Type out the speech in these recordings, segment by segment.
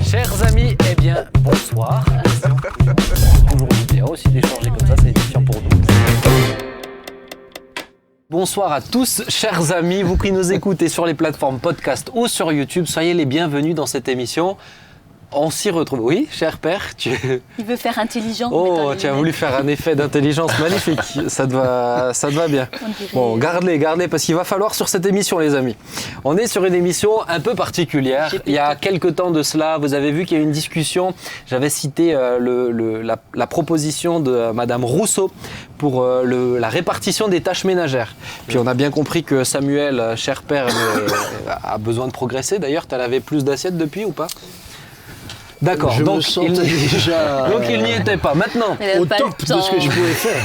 Chers amis, eh bien, bonsoir. Toujours bien aussi d'échanger comme ça, c'est édifiant pour nous. Bonsoir à tous, chers amis, vous qui nous écoutez sur les plateformes podcast ou sur YouTube, soyez les bienvenus dans cette émission. On s'y retrouve. Oui, cher père, Il veut faire intelligent. Oh, tu as voulu faire un effet d'intelligence magnifique. Ça te va bien. Bon, garde-les, parce qu'il va falloir sur cette émission, les amis. On est sur une émission un peu particulière. Il y a quelques temps de cela, vous avez vu qu'il y a eu une discussion. J'avais cité la proposition de Madame Rousseau pour la répartition des tâches ménagères. Puis on a bien compris que Samuel, cher père, a besoin de progresser. D'ailleurs, tu en avais plus d'assiettes depuis ou pas ? D'accord, donc il n'y était pas. Maintenant, au top de ce que je pouvais faire.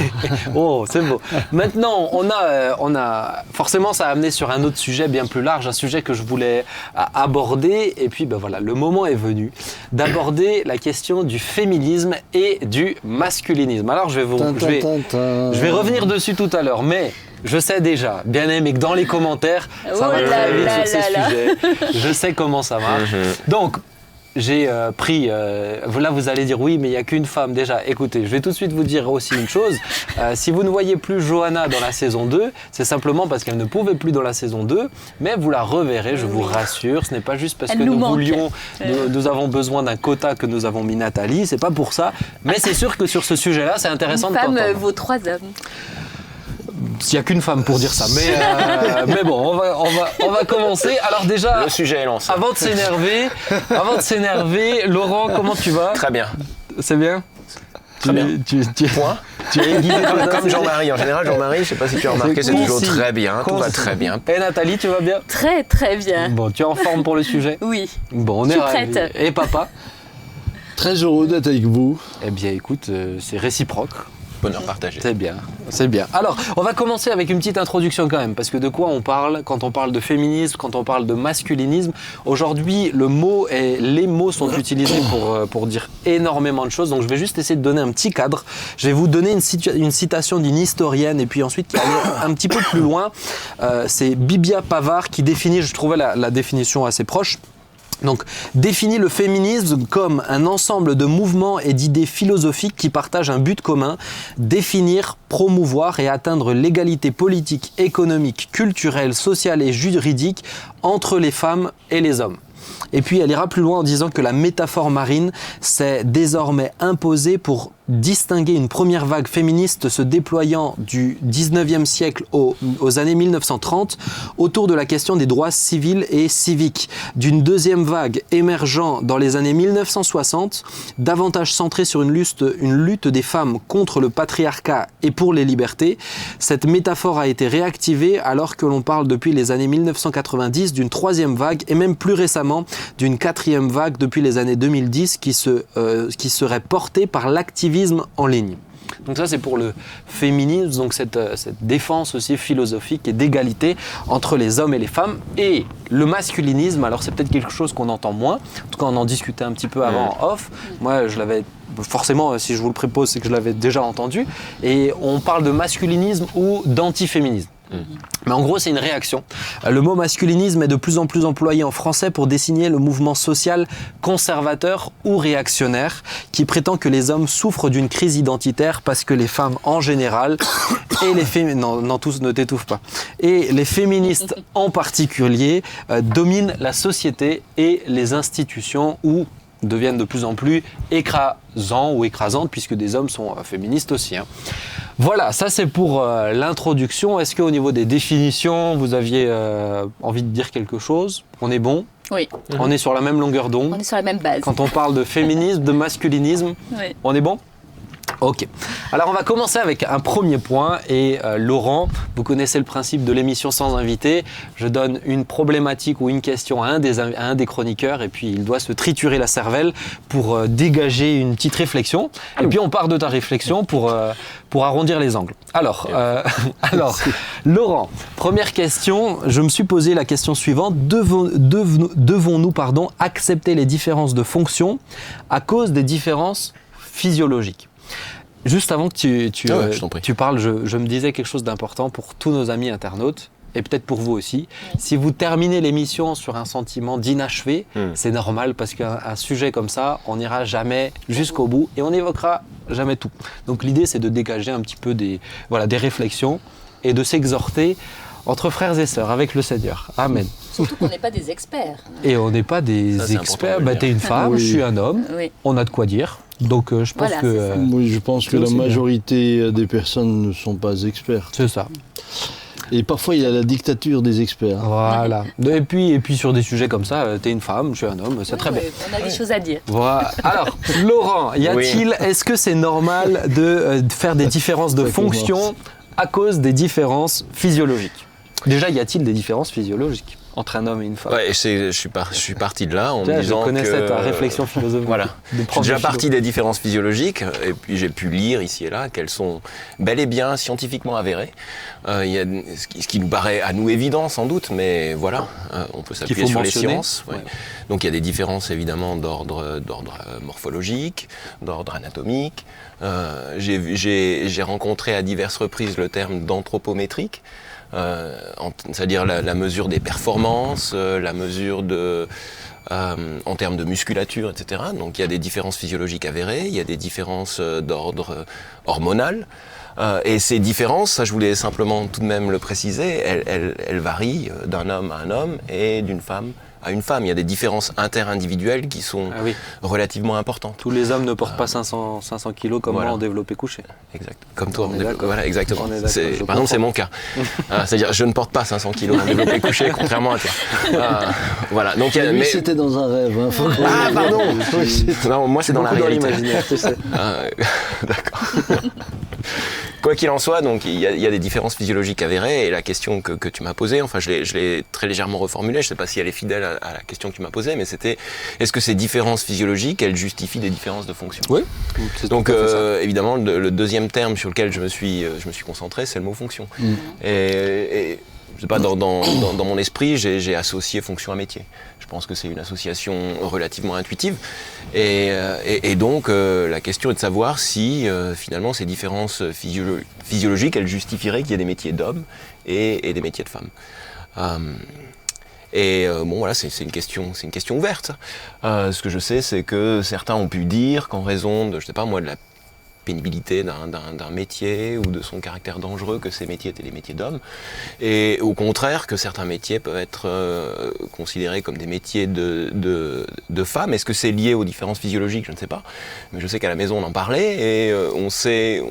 Oh, c'est beau. Maintenant, on a forcément, ça a amené sur un autre sujet bien plus large, un sujet que je voulais aborder. Et puis, ben voilà, le moment est venu d'aborder la question du féminisme et du masculinisme. Alors, je vais revenir dessus tout à l'heure, mais je sais déjà, bien aimé, que dans les commentaires, ça va très vite sur ces sujets. Je sais comment ça marche. Donc, j'ai pris, là vous allez dire oui mais il n'y a qu'une femme déjà, écoutez je vais tout de suite vous dire aussi une chose, si vous ne voyez plus Johanna dans la saison 2, c'est simplement parce qu'elle ne pouvait plus dans la saison 2, mais vous la reverrez, je vous rassure, ce n'est pas juste parce que nous avons besoin d'un quota que nous avons mis Nathalie, c'est pas pour ça, mais c'est sûr que sur ce sujet-là c'est intéressant de t'entendre. Une femme vaut 3 hommes. Il n'y a qu'une femme pour dire ça, mais bon, on va commencer. Alors déjà, le sujet est lancé. Avant de s'énerver, Laurent, comment tu vas ? Très bien. C'est bien ? Très bien. Point. Tu es aiguisé comme Jean-Marie. En général, Jean-Marie, je ne sais pas si tu as remarqué, c'est toujours très bien. Tout va très bien. Et Nathalie, tu vas bien ? Très très bien. Bon, tu es en forme pour le sujet ? Oui. Bon, on est prête. Et papa ? Très heureux d'être avec vous. Eh bien, écoute, c'est réciproque. Bonheur partagé. C'est bien, c'est bien. Alors, on va commencer avec une petite introduction quand même, parce que de quoi on parle quand on parle de féminisme, quand on parle de masculinisme. Aujourd'hui, les mots sont utilisés pour dire énormément de choses, donc je vais juste essayer de donner un petit cadre. Je vais vous donner une citation d'une historienne, et puis ensuite, qui va aller un petit peu plus loin. C'est Bibia Pavard qui définit, je trouvais la définition assez proche. Donc, définit le féminisme comme un ensemble de mouvements et d'idées philosophiques qui partagent un but commun, définir, promouvoir et atteindre l'égalité politique, économique, culturelle, sociale et juridique entre les femmes et les hommes. Et puis, elle ira plus loin en disant que la métaphore marine s'est désormais imposée pour distinguer une première vague féministe se déployant du 19e siècle aux années 1930 autour de la question des droits civils et civiques, d'une deuxième vague émergeant dans les années 1960, davantage centrée sur une lutte des femmes contre le patriarcat et pour les libertés. Cette métaphore a été réactivée alors que l'on parle depuis les années 1990 d'une troisième vague et même plus récemment d'une quatrième vague depuis les années 2010 qui serait portée par l'activisme en ligne. Donc ça c'est pour le féminisme, donc cette défense aussi philosophique et d'égalité entre les hommes et les femmes. Et le masculinisme, alors c'est peut-être quelque chose qu'on entend moins, en tout cas on en discutait un petit peu avant en off, moi je l'avais forcément, si je vous le propose, c'est que je l'avais déjà entendu, et on parle de masculinisme ou d'antiféminisme. Mais en gros, c'est une réaction. Le mot masculinisme est de plus en plus employé en français pour désigner le mouvement social conservateur ou réactionnaire qui prétend que les hommes souffrent d'une crise identitaire parce que les femmes en général et les tous ne t'étouffe pas. Et les féministes en particulier dominent la société et les institutions ou deviennent de plus en plus écrasants ou écrasantes puisque des hommes sont féministes aussi. Voilà, ça c'est pour l'introduction. Est-ce qu'au niveau des définitions, vous aviez envie de dire quelque chose ? On est bon ? Oui. On est sur la même longueur d'onde ? On est sur la même base. Quand on parle de féminisme, de masculinisme, oui. On est bon ? Ok. Alors on va commencer avec un premier point et Laurent, vous connaissez le principe de l'émission sans invité. Je donne une problématique ou une question à un des chroniqueurs et puis il doit se triturer la cervelle pour dégager une petite réflexion. Et puis on part de ta réflexion pour arrondir les angles. Alors Laurent, première question, je me suis posé la question suivante. Devons-nous accepter les différences de fonction à cause des différences physiologiques ? Juste avant que tu parles, je me disais quelque chose d'important pour tous nos amis internautes. et peut-être pour vous aussi, si vous terminez l'émission sur un sentiment d'inachevé, c'est normal parce qu'un sujet comme ça, on n'ira jamais jusqu'au bout et on n'évoquera jamais tout. Donc l'idée, c'est de dégager un petit peu des réflexions et de s'exhorter entre frères et sœurs avec le Seigneur. Amen. Surtout qu'on n'est pas des experts. Et on n'est pas des Ça, c'est experts. important de le T'es une femme, Oui. je suis un homme, Oui. on a de quoi dire. Donc je pense Voilà, que c'est ça. Oui, je pense que la aussi bien. majorité des personnes ne sont pas expertes. c'est ça. Et parfois, il y a la dictature des experts. Voilà. Et puis sur des sujets comme ça, t'es une femme, je suis un homme, c'est très bien. On a des choses à dire. Voilà. Alors, Laurent, est-ce que c'est normal de faire des différences de Ça fonction à cause des différences physiologiques? Déjà, y a-t-il des différences physiologiques entre un homme et une femme? Ouais, je suis parti de là en me Tiens, je disant connaissais que... ta réflexion philosophique. Voilà. de Je suis prof de déjà philo. parti des différences physiologiques et puis j'ai pu lire ici et là qu'elles sont bel et bien scientifiquement avérées. Il y a ce qui nous paraît à nous évident sans doute, mais voilà, on peut s'appuyer faut sur les mentionner. sciences. Ouais. Ouais. Donc il y a des différences évidemment d'ordre morphologique, d'ordre anatomique. J'ai rencontré à diverses reprises le terme d'anthropométrique. C'est-à-dire la mesure des performances, la mesure en termes de musculature, etc. Donc il y a des différences physiologiques avérées, il y a des différences d'ordre hormonal. Et ces différences, ça je voulais simplement tout de même le préciser, elles varient d'un homme à un homme et d'une femme à une femme. Il y a des différences interindividuelles qui sont Ah oui. relativement importantes. Tous les hommes ne portent pas 500 kilos comme Voilà. moi en développé couché. Exact. Comme toi, On est d'accord. voilà, exactement. On est d'accord, je Par exemple, c'est mon cas. C'est-à-dire, je ne porte pas 500 kilos en développé couché, contrairement à toi. Voilà. Donc, Lui, mais... c'était dans un rêve. Hein. Faut Ah, pardon. Non, moi, c'est dans la Beaucoup réalité. l'imaginaire, tu sais. D'accord. Quoi qu'il en soit, donc il y a des différences physiologiques avérées et la question que tu m'as posée, enfin je l'ai très légèrement reformulée, je ne sais pas si elle est fidèle à la question que tu m'as posée, mais c'était est-ce que ces différences physiologiques, elles justifient des différences de fonction? Oui. Donc évidemment, le deuxième terme sur lequel je me suis concentré, c'est le mot fonction. Et je sais pas, dans mon esprit, j'ai associé fonction à métier. Je pense que c'est une association relativement intuitive. Et donc, la question est de savoir si, finalement, ces différences physiologiques, elles justifieraient qu'il y ait des métiers d'hommes et des métiers de femmes. Bon, voilà, c'est une question ouverte. Ce que je sais, c'est que certains ont pu dire qu'en raison de, je sais pas moi, de la pénibilité d'un métier ou de son caractère dangereux, que ces métiers étaient des métiers d'hommes, et au contraire que certains métiers peuvent être considérés comme des métiers de femmes. Est-ce que c'est lié aux différences physiologiques? Je ne sais pas, mais je sais qu'à la maison on en parlait et on s'est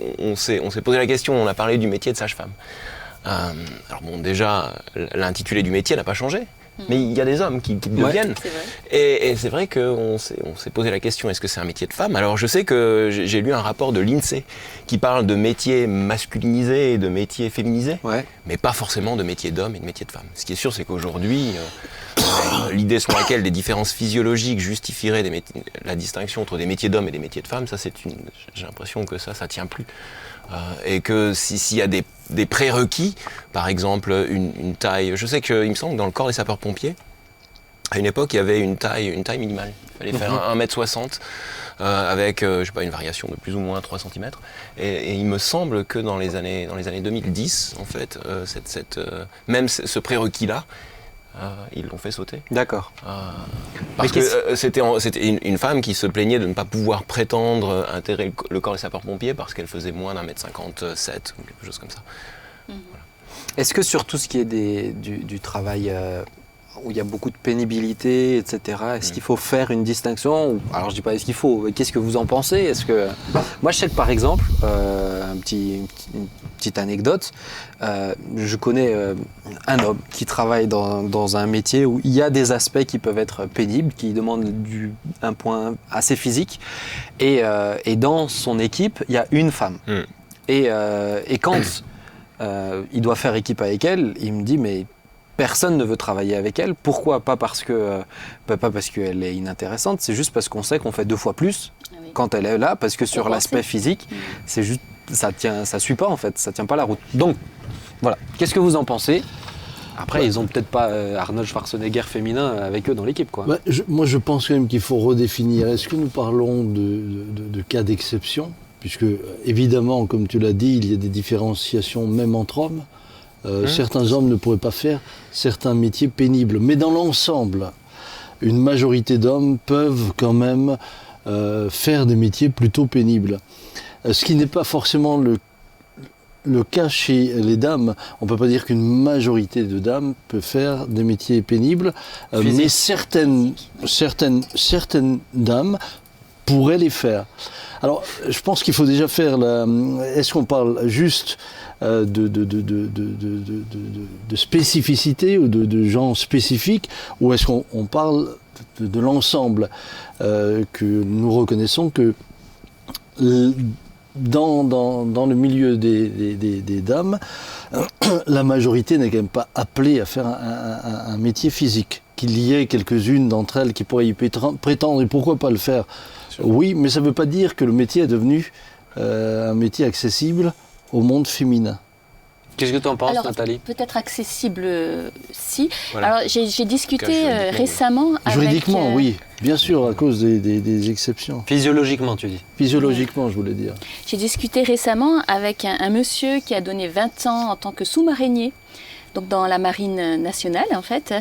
posé la question, on a parlé du métier de sage-femme. Alors bon, déjà l'intitulé du métier n'a pas changé. Mais il y a des hommes qui deviennent. C'est vrai. Et c'est vrai qu'on s'est posé la question, est-ce que c'est un métier de femme? Alors je sais que j'ai lu un rapport de l'INSEE qui parle de métiers masculinisés et de métiers féminisés, mais pas forcément de métiers d'hommes et de métiers de femmes. Ce qui est sûr, c'est qu'aujourd'hui, l'idée selon laquelle des différences physiologiques justifieraient la distinction entre des métiers d'hommes et des métiers de femmes, ça j'ai l'impression que ça tient plus. Et que s'il y a des prérequis, par exemple une taille, je sais qu'il me semble que dans le corps des sapeurs-pompiers, à une époque il y avait une taille minimale, il fallait faire 1m60 avec je sais pas, une variation de plus ou moins 3 cm, et il me semble que dans les années 2010 en fait, même ce prérequis-là, ils l'ont fait sauter. D'accord. Parce que c'était une femme qui se plaignait de ne pas pouvoir prétendre intégrer le corps des sapeurs-pompiers parce qu'elle faisait moins d'1m57 ou quelque chose comme ça. Mhm. Voilà. Est-ce que sur tout ce qui est du travail où il y a beaucoup de pénibilité, etc., est-ce qu'il faut faire une distinction? Alors je dis pas est-ce qu'il faut, mais qu'est-ce que vous en pensez? Est-ce que moi je sais que par exemple, une petite anecdote, je connais un homme qui travaille dans un métier où il y a des aspects qui peuvent être pénibles, qui demandent un point assez physique, et dans son équipe il y a une femme. Et quand il doit faire équipe avec elle, il me dit mais personne ne veut travailler avec elle. Pourquoi? Pas parce qu'elle est inintéressante, c'est juste parce qu'on sait qu'on fait 2 fois plus quand elle est là, parce que sur l'aspect physique, c'est juste, ça suit pas en fait, ça tient pas la route. Donc voilà, qu'est-ce que vous en pensez? Après, ils ont peut-être pas Arnold Schwarzenegger féminin avec eux dans l'équipe, quoi. Moi, je pense quand même qu'il faut redéfinir. Est-ce que nous parlons de cas d'exception? Puisque, évidemment, comme tu l'as dit, il y a des différenciations même entre hommes. Certains hommes ne pourraient pas faire certains métiers pénibles. Mais dans l'ensemble, une majorité d'hommes peuvent quand même faire des métiers plutôt pénibles. Ce qui n'est pas forcément le cas chez les dames. On ne peut pas dire qu'une majorité de dames peut faire des métiers pénibles, mais certaines dames pourraient les faire. Alors, je pense qu'il faut déjà faire est-ce qu'on parle juste de spécificité ou de gens spécifiques, ou est-ce qu'on parle de l'ensemble que nous reconnaissons que dans le milieu des dames, la majorité n'est quand même pas appelée à faire un métier physique. Qu'il y ait quelques-unes d'entre elles qui pourraient y prétendre, et pourquoi pas le faire. Oui, mais ça ne veut pas dire que le métier est devenu un métier accessible au monde féminin. Qu'est-ce que tu en penses, Nathalie? Peut-être accessible, si. Voilà. Alors, j'ai discuté récemment avec... Juridiquement, oui, bien sûr, à cause des exceptions. Physiologiquement, tu dis? Physiologiquement, je voulais dire. J'ai discuté récemment avec un monsieur qui a donné 20 ans en tant que sous-marinier, donc dans la marine nationale, en fait.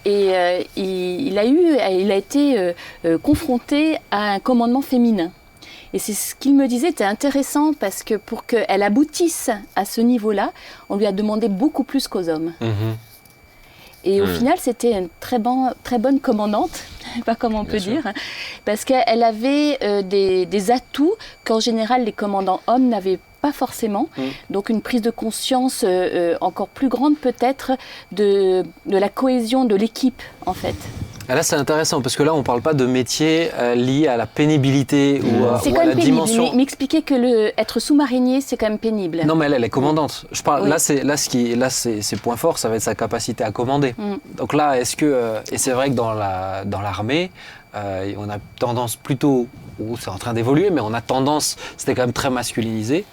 Et il a été confronté à un commandement féminin. Et c'est ce qu'il me disait, c'était intéressant parce que pour qu'elle aboutisse à ce niveau-là, on lui a demandé beaucoup plus qu'aux hommes. Et au final, c'était une très bonne commandante, pas comme on peut dire, parce qu'elle avait des atouts qu'en général les commandants hommes n'avaient pas forcément. Donc une prise de conscience encore plus grande peut-être de la cohésion de l'équipe, en fait. Ah là, c'est intéressant, parce que là, on ne parle pas de métier lié à la pénibilité ou à la dimension. Il m'expliquait que être sous-marinier, c'est quand même pénible. Non, mais elle est commandante. Je parle, oui. Là, ses points forts, ça va être sa capacité à commander. Donc là, est-ce que... et c'est vrai que dans l'armée, on a tendance plutôt... ou c'est en train d'évoluer, mais on a tendance... C'était quand même très masculinisé.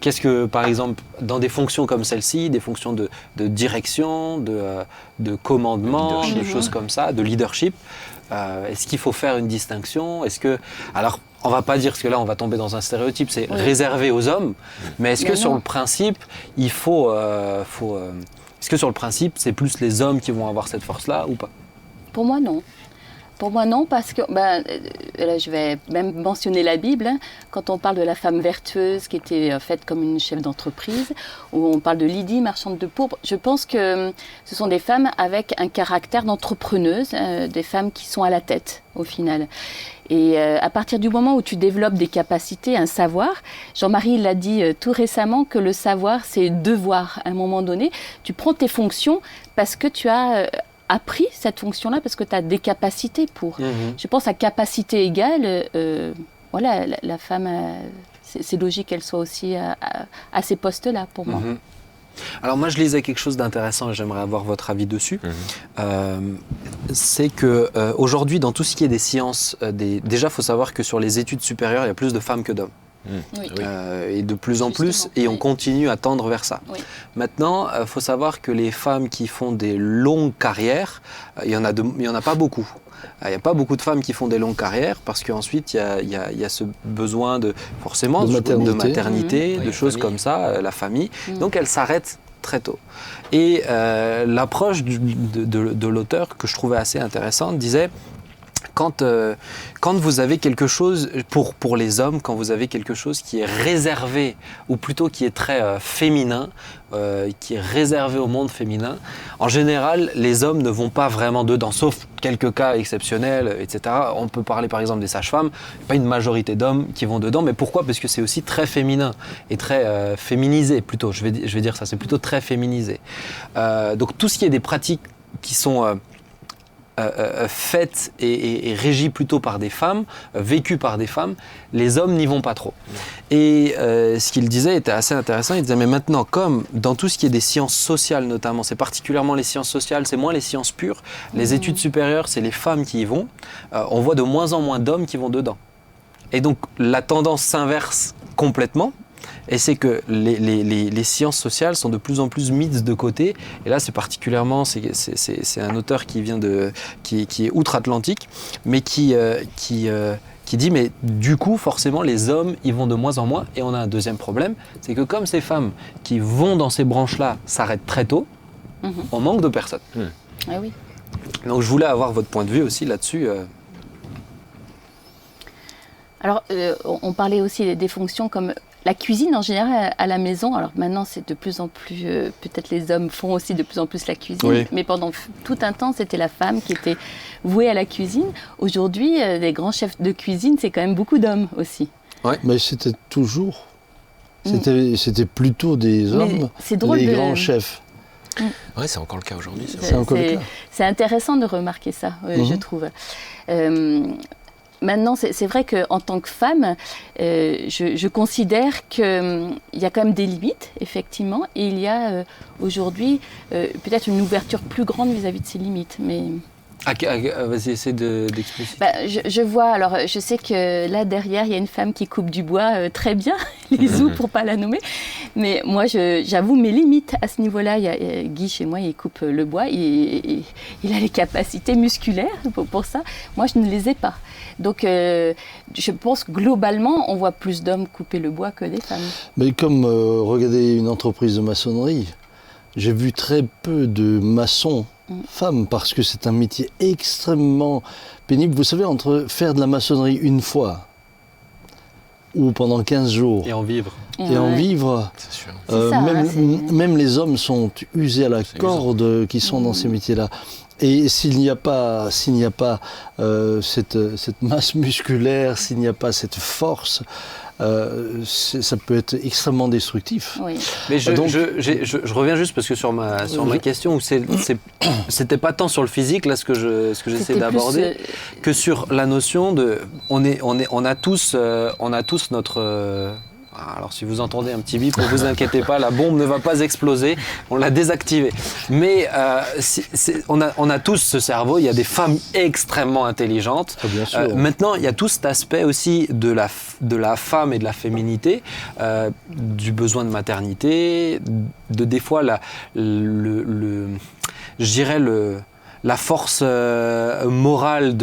Qu'est-ce que, par exemple, dans des fonctions comme celle-ci, des fonctions de direction, de commandement, de choses comme ça, de leadership, est-ce qu'il faut faire une distinction? Est-ce que, alors, on ne va pas dire, parce que là, on va tomber dans un stéréotype, c'est réservé aux hommes, mais est-ce que sur le principe, il faut est-ce que sur le principe, c'est plus les hommes qui vont avoir cette force-là ou pas? Pour moi, non. Pour moi, non, parce que, là, je vais même mentionner la Bible, hein, quand on parle de la femme vertueuse qui était faite comme une chef d'entreprise, ou on parle de Lydie, marchande de pourpre, je pense que ce sont des femmes avec un caractère d'entrepreneuse, des femmes qui sont à la tête, au final. Et à partir du moment où tu développes des capacités, un savoir, Jean-Marie l'a dit tout récemment que le savoir, c'est devoir. À un moment donné, tu prends tes fonctions parce que tu as... appris cette fonction-là parce que tu as des capacités pour. Je pense à capacité égale, voilà, la femme, c'est logique qu'elle soit aussi à ces postes-là pour moi. Alors moi je lisais quelque chose d'intéressant et j'aimerais avoir votre avis dessus. C'est qu'aujourd'hui dans tout ce qui est des sciences, déjà il faut savoir que sur les études supérieures il y a plus de femmes que d'hommes. Et de plus en plus, et on continue à tendre vers ça. Maintenant, il faut savoir que les femmes qui font des longues carrières, il y en a pas beaucoup. Il n'y a pas beaucoup de femmes qui font des longues carrières parce qu'ensuite il y a ce besoin de maternité, de choses comme ça, la famille. Donc elles s'arrêtent très tôt. Et l'approche de l'auteur que je trouvais assez intéressante disait quand vous avez quelque chose, pour les hommes, quand vous avez quelque chose qui est réservé, ou plutôt qui est très féminin, qui est réservé au monde féminin, en général, les hommes ne vont pas vraiment dedans, sauf quelques cas exceptionnels, etc. On peut parler par exemple des sages-femmes, il n'y a pas une majorité d'hommes qui vont dedans, mais pourquoi? Parce que c'est aussi très féminin, et très féminisé plutôt, je vais dire ça, c'est plutôt très féminisé. Donc tout ce qui est des pratiques qui sont... faites et régies plutôt par des femmes, vécues par des femmes, les hommes n'y vont pas trop. Et ce qu'il disait était assez intéressant, il disait mais maintenant comme dans tout ce qui est des sciences sociales notamment, c'est particulièrement les sciences sociales, c'est moins les sciences pures, les études supérieures c'est les femmes qui y vont, on voit de moins en moins d'hommes qui vont dedans. Et donc la tendance s'inverse complètement. Et c'est que les sciences sociales sont de plus en plus mises de côté. Et là, c'est particulièrement, c'est un auteur qui vient qui est outre-Atlantique, mais qui qui dit mais du coup forcément les hommes y vont de moins en moins. Et on a un deuxième problème, c'est que comme ces femmes qui vont dans ces branches-là s'arrêtent très tôt, on manque de personnes. Ah oui. Donc je voulais avoir votre point de vue aussi là-dessus. Alors, on parlait aussi des fonctions comme la cuisine en général à la maison. Alors maintenant, c'est de plus en plus, peut-être les hommes font aussi de plus en plus la cuisine, oui. mais pendant tout un temps, c'était la femme qui était vouée à la cuisine. Aujourd'hui, les grands chefs de cuisine, c'est quand même beaucoup d'hommes aussi. Ouais. Mais c'était toujours. C'était plutôt des hommes, les grands chefs. Ouais, c'est encore le cas aujourd'hui. C'est intéressant de remarquer ça, je trouve. Maintenant, c'est vrai qu'en tant que femme, je considère qu'il y a quand même des limites, effectivement, et il y a aujourd'hui peut-être une ouverture plus grande vis-à-vis de ces limites. Mais... Vas-y, essaie d'expliciter. Je vois, alors je sais que là derrière, il y a une femme qui coupe du bois très bien, les pour pas la nommer. Mais moi, j'avoue mes limites à ce niveau-là. Il y a Guy, chez moi, il coupe le bois, il a les capacités musculaires pour ça. Moi, je ne les ai pas. Donc, je pense que globalement, on voit plus d'hommes couper le bois que des femmes. Mais comme regardez une entreprise de maçonnerie, j'ai vu très peu de maçons femmes, parce que c'est un métier extrêmement pénible. Vous savez, entre faire de la maçonnerie une fois ou pendant 15 jours et en vivre, c'est sûr. Même les hommes sont usés à la corde qui sont dans ces métiers-là. Et s'il n'y a pas cette masse musculaire, s'il n'y a pas cette force, ça peut être extrêmement destructif. Oui. Mais je reviens juste parce que sur ma question, où c'était pas tant sur le physique là ce que j'essaie d'aborder, que sur la notion de on a tous notre alors si vous entendez un petit bip, ne vous inquiétez pas, la bombe ne va pas exploser, on l'a désactivée. Mais on a tous ce cerveau, il y a des femmes extrêmement intelligentes. Bien sûr. Maintenant, il y a tout cet aspect aussi de la femme et de la féminité, du besoin de maternité, de des fois je dirais la force morale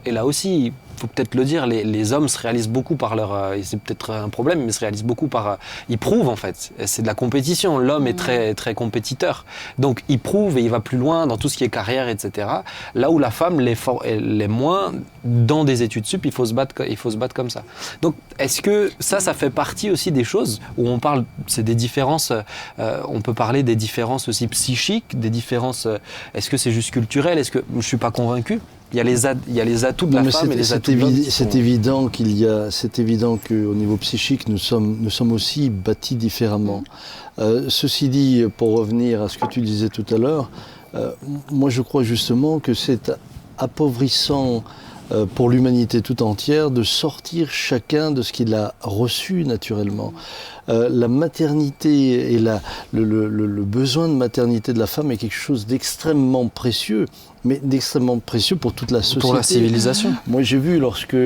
et là aussi, il faut peut-être le dire, les hommes se réalisent beaucoup par leur... c'est peut-être un problème, mais se réalisent beaucoup par... ils prouvent en fait. C'est de la compétition. L'homme est très, très compétiteur. Donc il prouve et il va plus loin dans tout ce qui est carrière, etc. Là où la femme l'est moins, dans des études sup, il faut se battre comme ça. Donc est-ce que ça fait partie aussi des choses où on parle, c'est des différences, on peut parler des différences aussi psychiques, des différences... est-ce que c'est juste culturel? Est-ce que... Je ne suis pas convaincu. Il y a les atouts de la femme et les atouts de l'homme. C'est évident qu'au niveau psychique, nous sommes aussi bâtis différemment. Ceci dit, pour revenir à ce que tu disais tout à l'heure, moi je crois justement que c'est appauvrissant pour l'humanité tout entière de sortir chacun de ce qu'il a reçu naturellement. La maternité et le besoin de maternité de la femme est quelque chose d'extrêmement précieux, mais d'extrêmement précieux pour toute la société. Pour la civilisation. Moi j'ai vu lorsque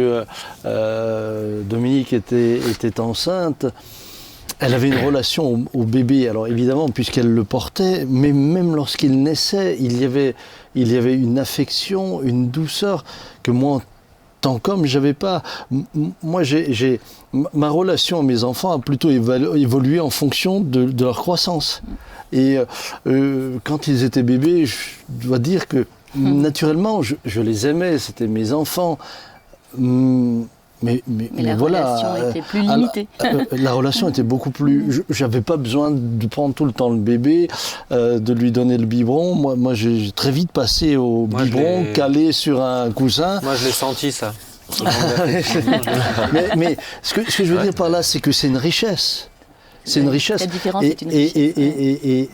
Dominique était enceinte, elle avait une relation au bébé, alors évidemment puisqu'elle le portait, mais même lorsqu'il naissait, il y avait une affection, une douceur que moi, en tant qu'homme, j'avais pas. Moi, ma relation à mes enfants a plutôt évolué en fonction de leur croissance. Et quand ils étaient bébés, je dois dire que naturellement, je les aimais, c'était mes enfants. Mais la relation était plus limitée. La relation était beaucoup plus... J'avais pas besoin de prendre tout le temps le bébé, de lui donner le biberon. Moi j'ai très vite passé au biberon, calé sur un coussin. Moi, je l'ai senti, ça. mais ce que je veux dire par là, c'est que c'est une richesse. C'est une richesse. La différence est une richesse.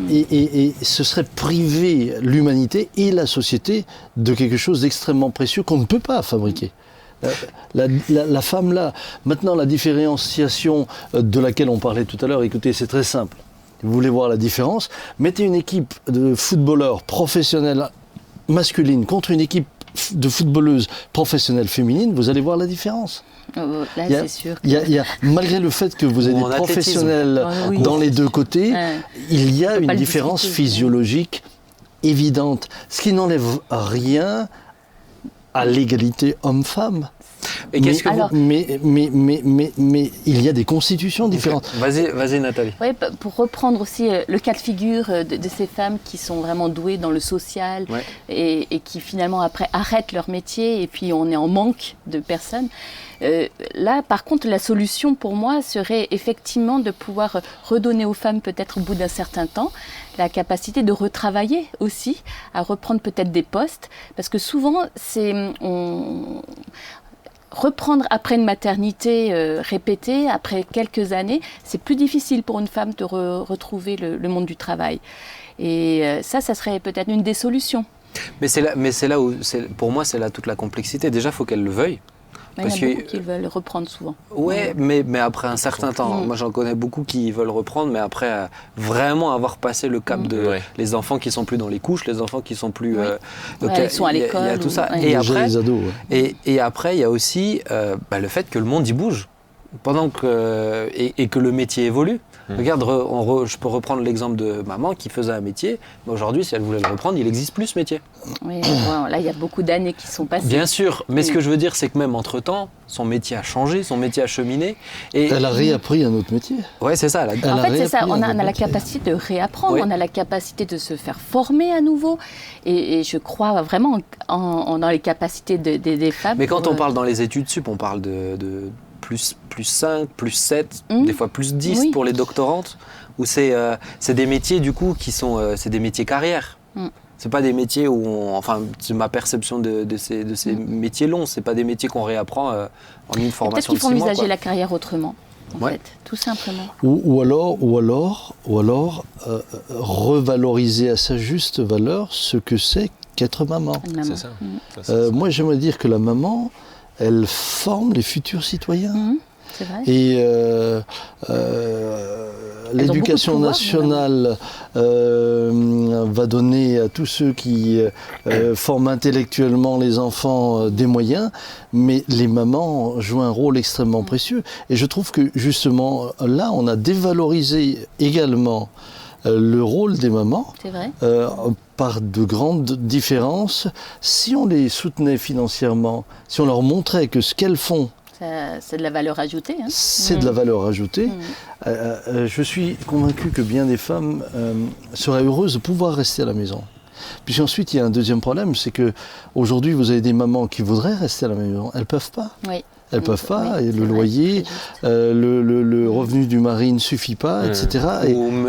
Et ce serait priver l'humanité et la société de quelque chose d'extrêmement précieux qu'on ne peut pas fabriquer. La femme là, maintenant la différenciation de laquelle on parlait tout à l'heure, écoutez, c'est très simple. Vous voulez voir la différence? Mettez une équipe de footballeurs professionnels masculines contre une équipe de footballeuses professionnelles féminines, vous allez voir la différence. Là, c'est sûr. Malgré le fait que vous avez des professionnels dans les deux côtés, il y a une différence physiologique évidente. Ce qui n'enlève rien à l'égalité homme-femme. Et qu'est-ce que mais il y a des constitutions différentes. Vas-y Nathalie. Oui, pour reprendre aussi le cas de figure de ces femmes qui sont vraiment douées dans le social et qui finalement après arrêtent leur métier et puis on est en manque de personnes. Là, par contre, la solution pour moi serait effectivement de pouvoir redonner aux femmes, peut-être au bout d'un certain temps, la capacité de retravailler aussi, à reprendre peut-être des postes, parce que souvent, reprendre après une maternité répétée, après quelques années, c'est plus difficile pour une femme de retrouver le monde du travail. Et ça serait peut-être une des solutions. Mais c'est là où, pour moi, c'est là toute la complexité. Déjà, il faut qu'elle le veuille. Il y en a beaucoup qui veulent reprendre souvent. Ouais, mais après un certain temps. Moi, j'en connais beaucoup qui veulent reprendre, mais après vraiment avoir passé le cap de les enfants qui sont plus dans les couches, les enfants qui sont plus. Donc ils sont à l'école. Il y a tout ça. Et après, les ados, et après, il y a aussi le fait que le monde y bouge. Pendant que et que le métier évolue. Regarde, je peux reprendre l'exemple de maman qui faisait un métier. Mais aujourd'hui, si elle voulait le reprendre, il n'existe plus ce métier. Oui, là, il y a beaucoup d'années qui sont passées. Bien sûr, mais ce que je veux dire, c'est que même entre-temps, son métier a changé, son métier a cheminé. Et elle a réappris un autre métier. Ouais, c'est ça. En fait, c'est ça. On a la capacité de réapprendre, on a la capacité de se faire former à nouveau. Et je crois vraiment dans les capacités des femmes. Mais quand on parle dans les études sup, on parle de plus 5, plus 7, des fois plus 10 pour les doctorantes, où c'est des métiers du coup qui sont c'est des métiers carrières. C'est pas des métiers où c'est ma perception de ces métiers longs, c'est pas des métiers qu'on réapprend en une formation de 6 mois. Peut-être qu'il faut envisager la carrière autrement, en fait, tout simplement. Ou alors revaloriser à sa juste valeur ce que c'est qu'être maman. C'est ça. Moi, j'aimerais dire que la maman, elle forme les futurs citoyens. C'est vrai. Et l'éducation nationale va donner à tous ceux qui forment intellectuellement les enfants des moyens, mais les mamans jouent un rôle extrêmement précieux. Et je trouve que justement, là, on a dévalorisé également le rôle des mamans. C'est vrai. Par de grandes différences. Si on les soutenait financièrement, si on leur montrait que ce qu'elles font, c'est de la valeur ajoutée. C'est de la valeur ajoutée. Je suis convaincu que bien des femmes seraient heureuses de pouvoir rester à la maison. Puis ensuite, il y a un deuxième problème, c'est que aujourd'hui, vous avez des mamans qui voudraient rester à la maison, elles ne peuvent pas. Oui. Elles ne peuvent pas, et le loyer, le revenu du mari ne suffit pas, etc.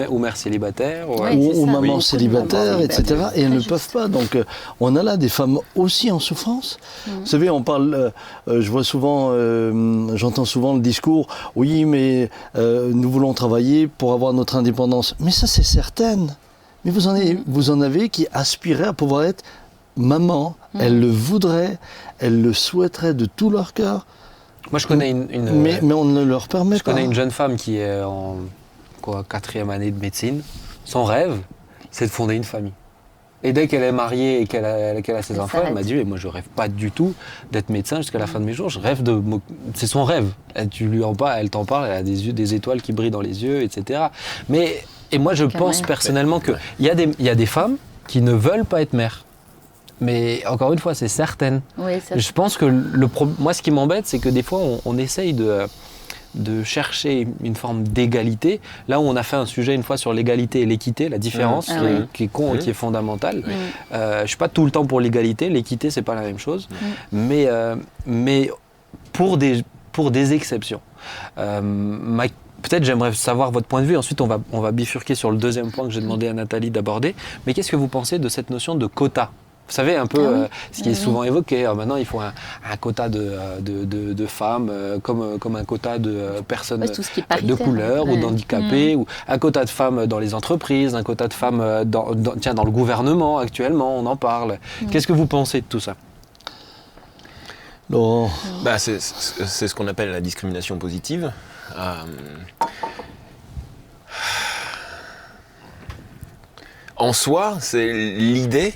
Ou mère célibataire. Ou maman célibataire, etc. Et elles ne peuvent pas. Donc on a là des femmes aussi en souffrance. Vous savez, on parle, je vois souvent, j'entends souvent le discours, oui, mais nous voulons travailler pour avoir notre indépendance. Mais ça, c'est certain. Mais vous en avez qui aspiraient à pouvoir être maman. Elles le voudraient, elles le souhaiteraient de tout leur cœur. Moi, je connais mais on ne leur permet pas. Je connais une jeune femme qui est en 4e année de médecine. Son rêve, c'est de fonder une famille. Et dès qu'elle est mariée et qu'elle a ses enfants, elle m'a dit, moi, je rêve pas du tout d'être médecin jusqu'à la fin de mes jours. Je rêve c'est son rêve. Elle t'en parle, elle a des étoiles qui brillent dans les yeux, etc. Et moi, je pense personnellement qu'il y a des femmes qui ne veulent pas être mères. Mais encore une fois, c'est certain. Oui, je pense que moi, ce qui m'embête, c'est que des fois, on essaye de chercher une forme d'égalité. Là où on a fait un sujet une fois sur l'égalité et l'équité, la différence qui est fondamentale. Je ne suis pas tout le temps pour l'égalité. L'équité, ce n'est pas la même chose. Mais pour des exceptions. Peut-être j'aimerais savoir votre point de vue. Ensuite, on va bifurquer sur le deuxième point que j'ai demandé à Nathalie d'aborder. Mais qu'est-ce que vous pensez de cette notion de quota ? Vous savez, un peu ce qui est souvent évoqué. Alors maintenant, il faut un quota de femmes, comme un quota de personnes de couleur ou d'handicapés, ou un quota de femmes dans les entreprises, un quota de femmes dans le gouvernement actuellement, on en parle. Qu'est-ce que vous pensez de tout ça ? Laurent ? C'est ce qu'on appelle la discrimination positive. En soi, c'est l'idée,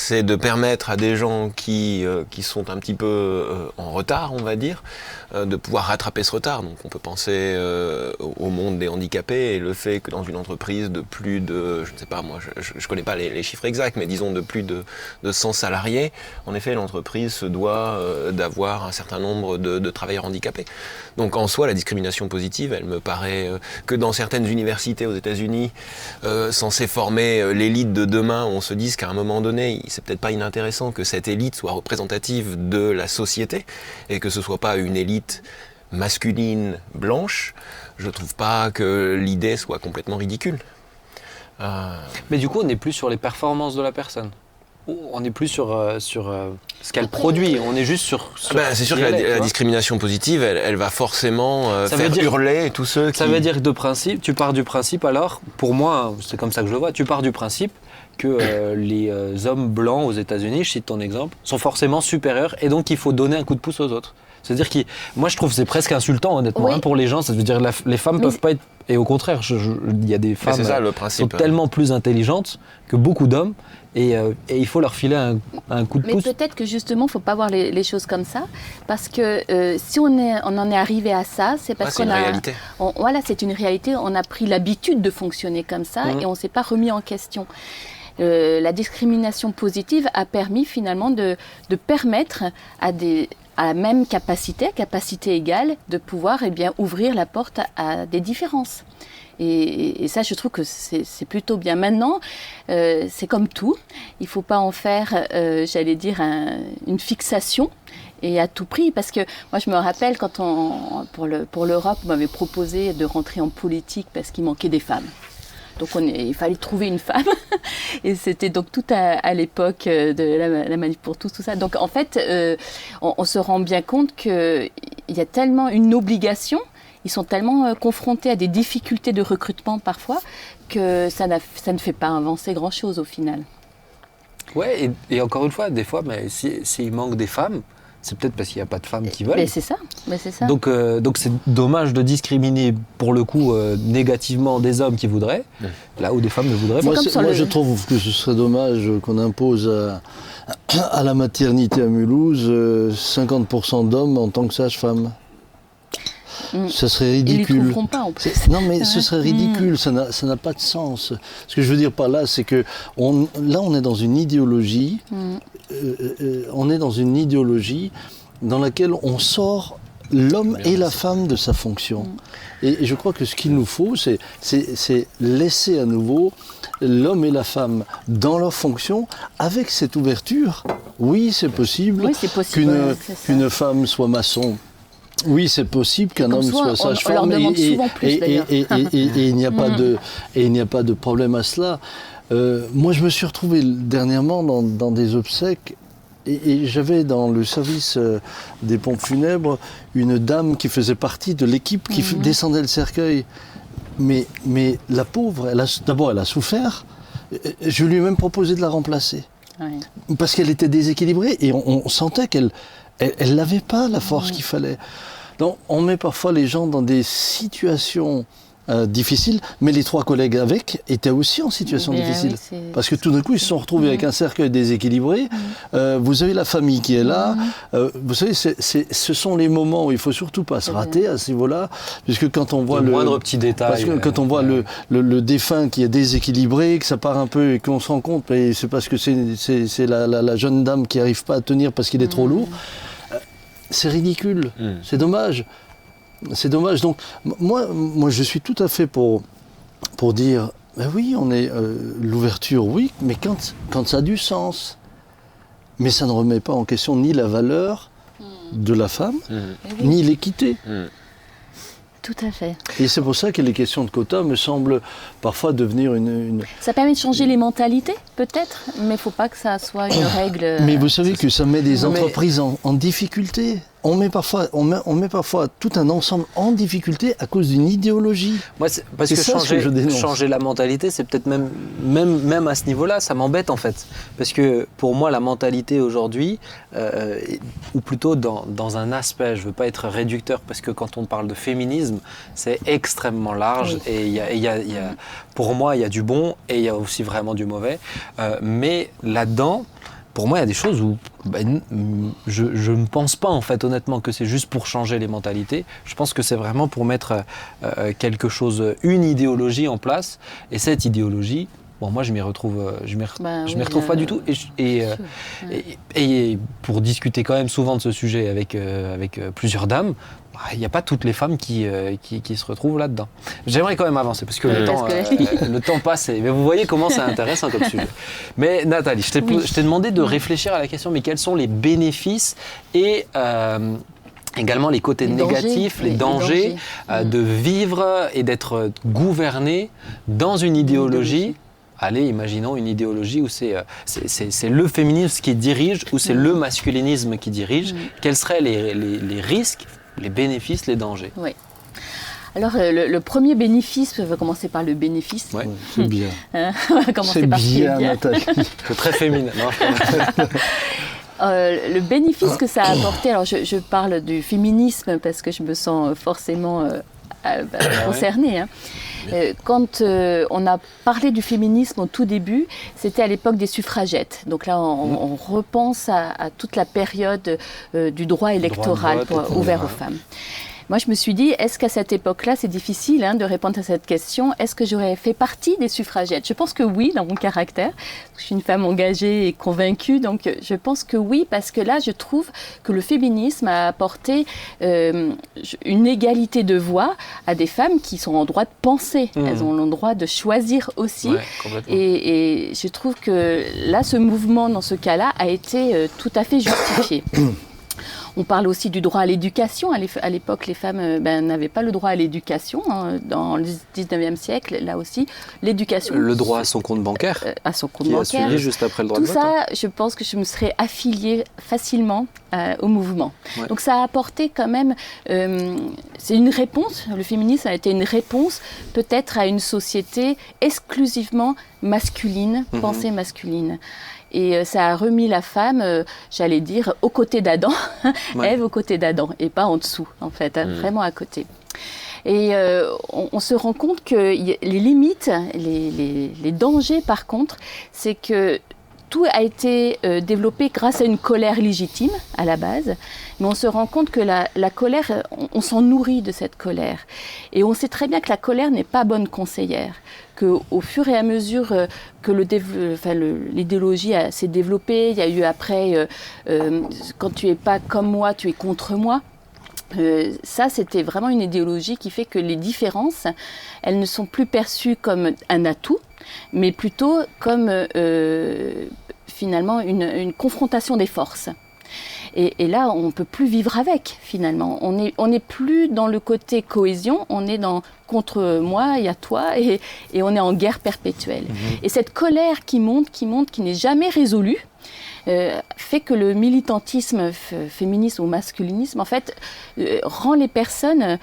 c'est de permettre à des gens qui sont un petit peu en retard, on va dire, de pouvoir rattraper ce retard. Donc on peut penser au monde des handicapés et le fait que dans une entreprise de plus de, je ne sais pas, moi je connais pas les chiffres exacts, mais disons de plus de 100 salariés, en effet l'entreprise se doit d'avoir un certain nombre de travailleurs handicapés. Donc en soi la discrimination positive, elle me paraît que dans certaines universités aux États-Unis, censées former l'élite de demain, on se dise qu'à un moment donné, c'est peut-être pas inintéressant que cette élite soit représentative de la société et que ce soit pas une élite masculine blanche. Je trouve pas que l'idée soit complètement ridicule. Mais du coup, on n'est plus sur les performances de la personne. On n'est plus sur ce qu'elle produit, on est juste sur c'est sûr que la discrimination positive, elle va forcément faire hurler tous ceux qui... Ça veut dire que de principe, tu pars du principe alors, pour moi, c'est comme ça que je le vois, tu pars du principe que les hommes blancs aux États-Unis, je cite ton exemple, sont forcément supérieurs et donc il faut donner un coup de pouce aux autres. C'est-à-dire que moi je trouve que c'est presque insultant honnêtement oui. pour les gens, ça veut dire que les femmes peuvent pas être... Et au contraire, il y a des femmes qui sont tellement plus intelligentes que beaucoup d'hommes et il faut leur filer un coup de pouce. Mais peut-être que justement, il ne faut pas voir les choses comme ça, parce que si on en est arrivé à ça, c'est parce qu'on a... réalité. Voilà, c'est une réalité, on a pris l'habitude de fonctionner comme ça et on ne s'est pas remis en question. La discrimination positive a permis finalement de permettre à la même capacité égale, de pouvoir ouvrir la porte à des différences. Et ça, je trouve que c'est plutôt bien. Maintenant, c'est comme tout. Il ne faut pas en faire, j'allais dire, une fixation et à tout prix. Parce que moi, je me rappelle quand pour l'Europe, on m'avait proposé de rentrer en politique parce qu'il manquait des femmes. Donc il fallait trouver une femme et c'était donc tout à l'époque de la Manif pour tous, tout ça. Donc en fait, on se rend bien compte qu'il y a tellement une obligation, ils sont tellement confrontés à des difficultés de recrutement parfois que ça ne fait pas avancer grand-chose au final. Ouais, et encore une fois, des fois, s'il manque des femmes, c'est peut-être parce qu'il n'y a pas de femmes qui veulent. Mais c'est ça. Donc c'est dommage de discriminer pour le coup négativement des hommes qui voudraient, là où des femmes ne voudraient pas. Moi je trouve que ce serait dommage qu'on impose à la maternité à Mulhouse 50% d'hommes en tant que sage-femme. Ça serait ridicule. Ils ne trouveront pas en plus. Non mais ce serait ridicule, ça n'a pas de sens. Ce que je veux dire par là, c'est que on est dans une idéologie, dans laquelle on sort l'homme et la femme de sa fonction. Et je crois que ce qu'il nous faut, c'est laisser à nouveau l'homme et la femme dans leur fonction, avec cette ouverture. Oui, c'est possible, qu'une femme soit maçon. Oui, c'est possible qu'un homme soit sage-femme. On leur demande souvent plus, d'ailleurs. Et il n'y a pas de problème à cela. Moi, je me suis retrouvé dernièrement dans des obsèques et j'avais dans le service des pompes funèbres une dame qui faisait partie de l'équipe qui descendait le cercueil. Mais la pauvre, d'abord, elle a souffert. Je lui ai même proposé de la remplacer. Oui. Parce qu'elle était déséquilibrée et on sentait qu'elle n'avait pas la force qu'il fallait. Donc on met parfois les gens dans des situations difficiles, mais les trois collègues avec étaient aussi en situation difficile. Oui, parce que tout d'un coup, ils se sont retrouvés avec un cercueil déséquilibré. Vous avez la famille qui est là. Vous savez, ce sont les moments où il ne faut surtout pas se rater à ce niveau-là, puisque quand on voit le moindre petit détail. Parce que quand on voit le défunt qui est déséquilibré, que ça part un peu et qu'on se rend compte, et c'est parce que c'est la jeune dame qui n'arrive pas à tenir parce qu'il est trop lourd. C'est ridicule, c'est dommage. C'est dommage. Donc, moi, je suis tout à fait pour dire, ben oui, on est l'ouverture, oui, mais quand ça a du sens. Mais ça ne remet pas en question ni la valeur de la femme, ni l'équité. Tout à fait. Et c'est pour ça que les questions de quotas me semblent parfois devenir une... Ça permet de changer les mentalités, peut-être, mais il ne faut pas que ça soit une règle... Mais vous savez que ça met des entreprises en difficulté. on met parfois tout un ensemble en difficulté à cause d'une idéologie. Moi, parce que changer la mentalité, c'est peut-être même à ce niveau-là, ça m'embête en fait. Parce que pour moi, la mentalité aujourd'hui, ou plutôt dans un aspect, je ne veux pas être réducteur, parce que quand on parle de féminisme, c'est extrêmement large. Oui. Et pour moi, il y a du bon et il y a aussi vraiment du mauvais. Mais là-dedans, pour moi, il y a des choses où je ne pense pas, en fait, honnêtement, que c'est juste pour changer les mentalités. Je pense que c'est vraiment pour mettre quelque chose, une idéologie en place. Et cette idéologie, moi, je m'y retrouve, retrouve pas du tout. Et pour discuter quand même souvent de ce sujet avec plusieurs dames, il n'y a pas toutes les femmes qui se retrouvent là-dedans. J'aimerais quand même avancer parce que le temps passe. Mais vous voyez comment c'est intéressant comme sujet. Mais Nathalie, je t'ai demandé de réfléchir à la question, mais quels sont les bénéfices et également les côtés négatifs, les dangers de vivre et d'être gouverné dans une idéologie. Allez, imaginons une idéologie où c'est le féminisme qui dirige ou c'est le masculinisme qui dirige. Quels seraient les risques, les bénéfices, les dangers? Oui. Alors, le premier bénéfice, on va commencer par le bénéfice. Ouais, c'est bien. On va commencer par ce qui est bien. Nathalie. C'est très féminin. Le bénéfice que ça a apporté, alors je parle du féminisme parce que je me sens forcément concernée. Hein. Quand on a parlé du féminisme au tout début, c'était à l'époque des suffragettes. Donc là, on repense à toute la période du droit électoral ouvert aux femmes. Moi, je me suis dit, est-ce qu'à cette époque-là, c'est difficile de répondre à cette question, est-ce que j'aurais fait partie des suffragettes? Je pense que oui, dans mon caractère. Je suis une femme engagée et convaincue, donc je pense que oui, parce que là, je trouve que le féminisme a apporté une égalité de voix à des femmes qui sont en droit de penser. Elles ont le droit de choisir aussi. Ouais, et je trouve que là, ce mouvement, dans ce cas-là, a été tout à fait justifié. On parle aussi du droit à l'éducation. À l'époque, les femmes n'avaient pas le droit à l'éducation. Dans le 19e siècle, là aussi, l'éducation... Le droit à son compte bancaire. À son compte bancaire. Qui a suivi juste après le droit de vote. Tout ça, je pense que je me serais affiliée facilement au mouvement. Ouais. Donc ça a apporté quand même... c'est une réponse. Le féminisme a été une réponse peut-être à une société exclusivement masculine, pensée masculine. Et ça a remis la femme, j'allais dire, aux côtés d'Adam, Ève aux côtés d'Adam, et pas en dessous, en fait, vraiment à côté. Et on se rend compte que les limites, les dangers, par contre, c'est que tout a été développé grâce à une colère légitime, à la base, mais on se rend compte que la colère, on s'en nourrit de cette colère. Et on sait très bien que la colère n'est pas bonne conseillère, qu'au fur et à mesure que l'idéologie s'est développée, il y a eu après, quand tu n'es pas comme moi, tu es contre moi. Ça, c'était vraiment une idéologie qui fait que les différences, elles ne sont plus perçues comme un atout, mais plutôt comme finalement une confrontation des forces. Et là, on ne peut plus vivre avec, finalement. On n'est plus dans le côté cohésion, on est dans contre moi, il y a toi, et on est en guerre perpétuelle. Et cette colère qui monte, qui n'est jamais résolue, fait que le militantisme féministe ou masculinisme, en fait, rend les personnes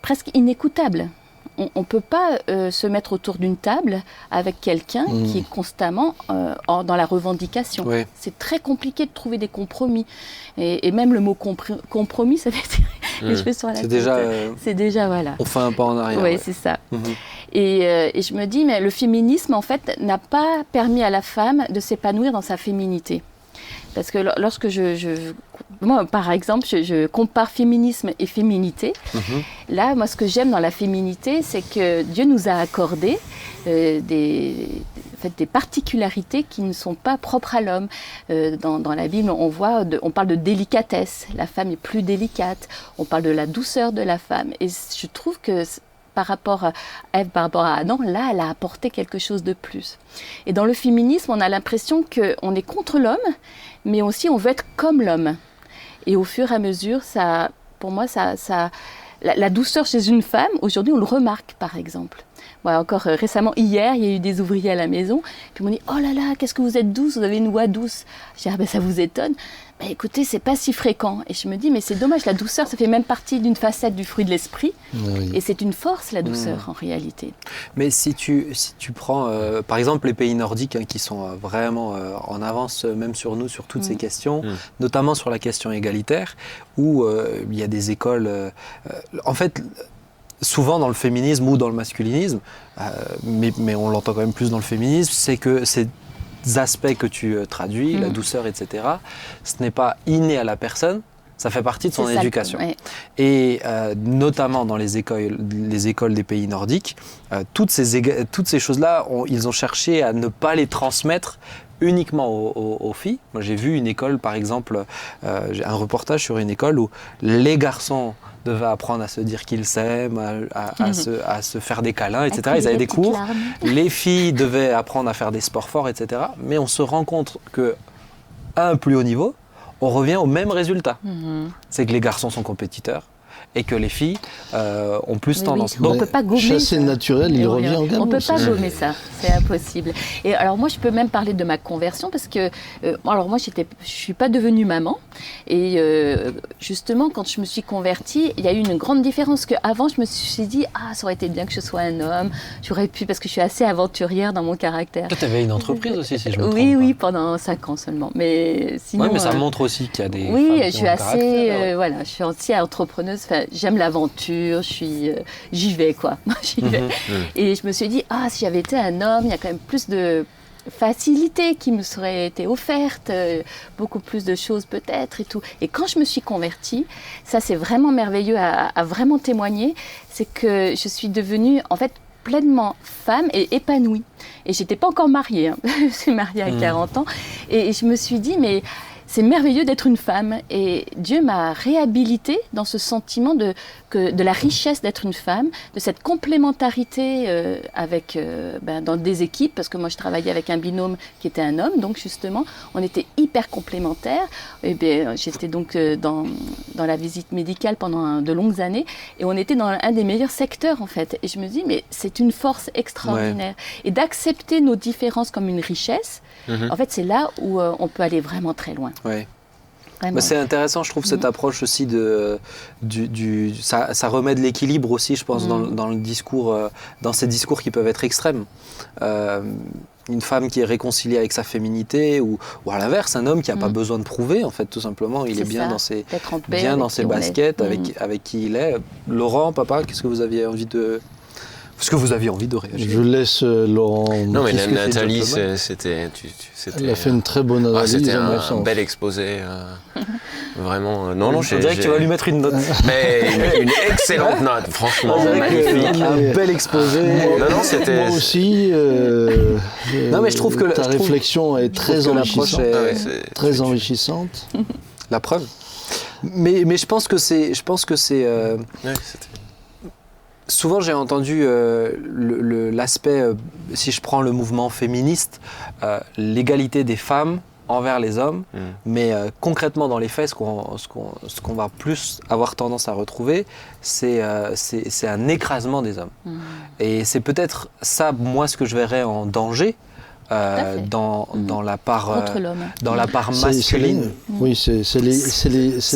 presque inécoutables. On ne peut pas se mettre autour d'une table avec quelqu'un qui est constamment dans la revendication. Oui. C'est très compliqué de trouver des compromis. Et même le mot compromis, ça fait tirer les cheveux sur la tête. C'est déjà, voilà. On fait un pas en arrière. Oui, c'est ça. Et je me dis, mais le féminisme, en fait, n'a pas permis à la femme de s'épanouir dans sa féminité. Parce que lorsque moi, par exemple, je compare féminisme et féminité. Là, moi, ce que j'aime dans la féminité, c'est que Dieu nous a accordé des particularités qui ne sont pas propres à l'homme. Dans la Bible, on parle de délicatesse. La femme est plus délicate. On parle de la douceur de la femme. Et je trouve que par rapport à Ève, par rapport à Adam, là, elle a apporté quelque chose de plus. Et dans le féminisme, on a l'impression qu'on est contre l'homme, mais aussi on veut être comme l'homme. Et au fur et à mesure, pour moi, la douceur chez une femme, aujourd'hui, on le remarque, par exemple. encore récemment, hier, il y a eu des ouvriers à la maison. Puis ils m'ont dit « Oh là là, qu'est-ce que vous êtes douce, vous avez une voix douce. » Je dis « Ah ben ça vous étonne ?» Ben, écoutez, c'est pas si fréquent. Et je me dis, mais c'est dommage, la douceur, ça fait même partie d'une facette du fruit de l'esprit. Oui. Et c'est une force, la douceur, en réalité. Mais si tu prends, par exemple, les pays nordiques, qui sont vraiment en avance, même sur nous, sur toutes ces questions, notamment sur la question égalitaire, où il y a des écoles... en fait, souvent dans le féminisme ou dans le masculinisme, mais on l'entend quand même plus dans le féminisme, c'est que c'est aspects que tu traduis, la douceur, etc., ce n'est pas inné à la personne, ça fait partie de son éducation. Ouais. Et notamment dans les écoles des pays nordiques, toutes ces choses-là, ils ont cherché à ne pas les transmettre uniquement aux filles. Moi, j'ai vu une école, par exemple, un reportage sur une école où les garçons devaient apprendre à se dire qu'ils s'aiment, à se faire des câlins, etc. Ils avaient des cours. Larmes. Les filles devaient apprendre à faire des sports forts, etc. Mais on se rend compte qu'à un plus haut niveau, on revient au même résultat. C'est que les garçons sont compétiteurs et que les filles ont plus tendance. Donc, on ne peut pas gommer chasser le naturel, il revient au galop. On ne peut pas gommer ça, c'est impossible. Et alors moi, je peux même parler de ma conversion parce que, alors moi, je ne suis pas devenue maman. Et justement, quand je me suis convertie, il y a eu une grande différence. Qu'avant, je me suis dit, ça aurait été bien que je sois un homme. J'aurais pu, parce que je suis assez aventurière dans mon caractère. Toi, tu avais une entreprise aussi, si je me trompe. Oui, pendant 5 ans seulement. Mais sinon. Oui, mais ça montre aussi qu'il y a des. Oui, je suis assez. Voilà, je suis anti-entrepreneuse. Enfin, j'aime l'aventure, j'y vais, quoi. J'y vais. Et je me suis dit, si j'avais été un homme, il y a quand même plus de facilité qui me serait été offerte, beaucoup plus de choses peut-être et tout. Et quand je me suis convertie, ça c'est vraiment merveilleux à vraiment témoigner, c'est que je suis devenue en fait pleinement femme et épanouie. Et j'étais pas encore mariée, hein. Je suis mariée à 40 ans. Et je me suis dit, mais c'est merveilleux d'être une femme. Et Dieu m'a réhabilitée dans ce sentiment de la richesse d'être une femme, de cette complémentarité dans des équipes, parce que moi je travaillais avec un binôme qui était un homme, donc justement, on était hyper complémentaires. Et bien, j'étais donc dans la visite médicale pendant de longues années, et on était dans un des meilleurs secteurs en fait. Et je me dis, mais c'est une force extraordinaire. Ouais. Et d'accepter nos différences comme une richesse, en fait, c'est là où on peut aller vraiment très loin. Ouais. Bah c'est intéressant, je trouve, cette approche aussi ça remet de l'équilibre aussi, je pense, dans le discours, dans ces discours qui peuvent être extrêmes. Une femme qui est réconciliée avec sa féminité, ou à l'inverse, un homme qui n'a pas besoin de prouver, en fait, tout simplement. Il est bien dans ses baskets, avec qui il est. Laurent, papa, qu'est-ce que vous aviez envie de... Est-ce que vous aviez envie de réagir? Je laisse Laurent... Non, mais Nathalie, c'était... Elle a fait une très bonne analyse. C'était un bel exposé. Vraiment... Non, on dirait que tu vas lui mettre une note. Mais une excellente note, franchement. Magnifique. Un bel exposé. C'était... Moi aussi, non, mais je trouve que ta réflexion est très enrichissante. Très enrichissante. La preuve. Mais je pense que c'est... Souvent, j'ai entendu l'aspect, si je prends le mouvement féministe, l'égalité des femmes envers les hommes, mais concrètement dans les faits, ce qu'on va plus avoir tendance à retrouver, c'est un écrasement des hommes. Et c'est peut-être ça, moi, ce que je verrais en danger, dans la part masculine. Oui, c'est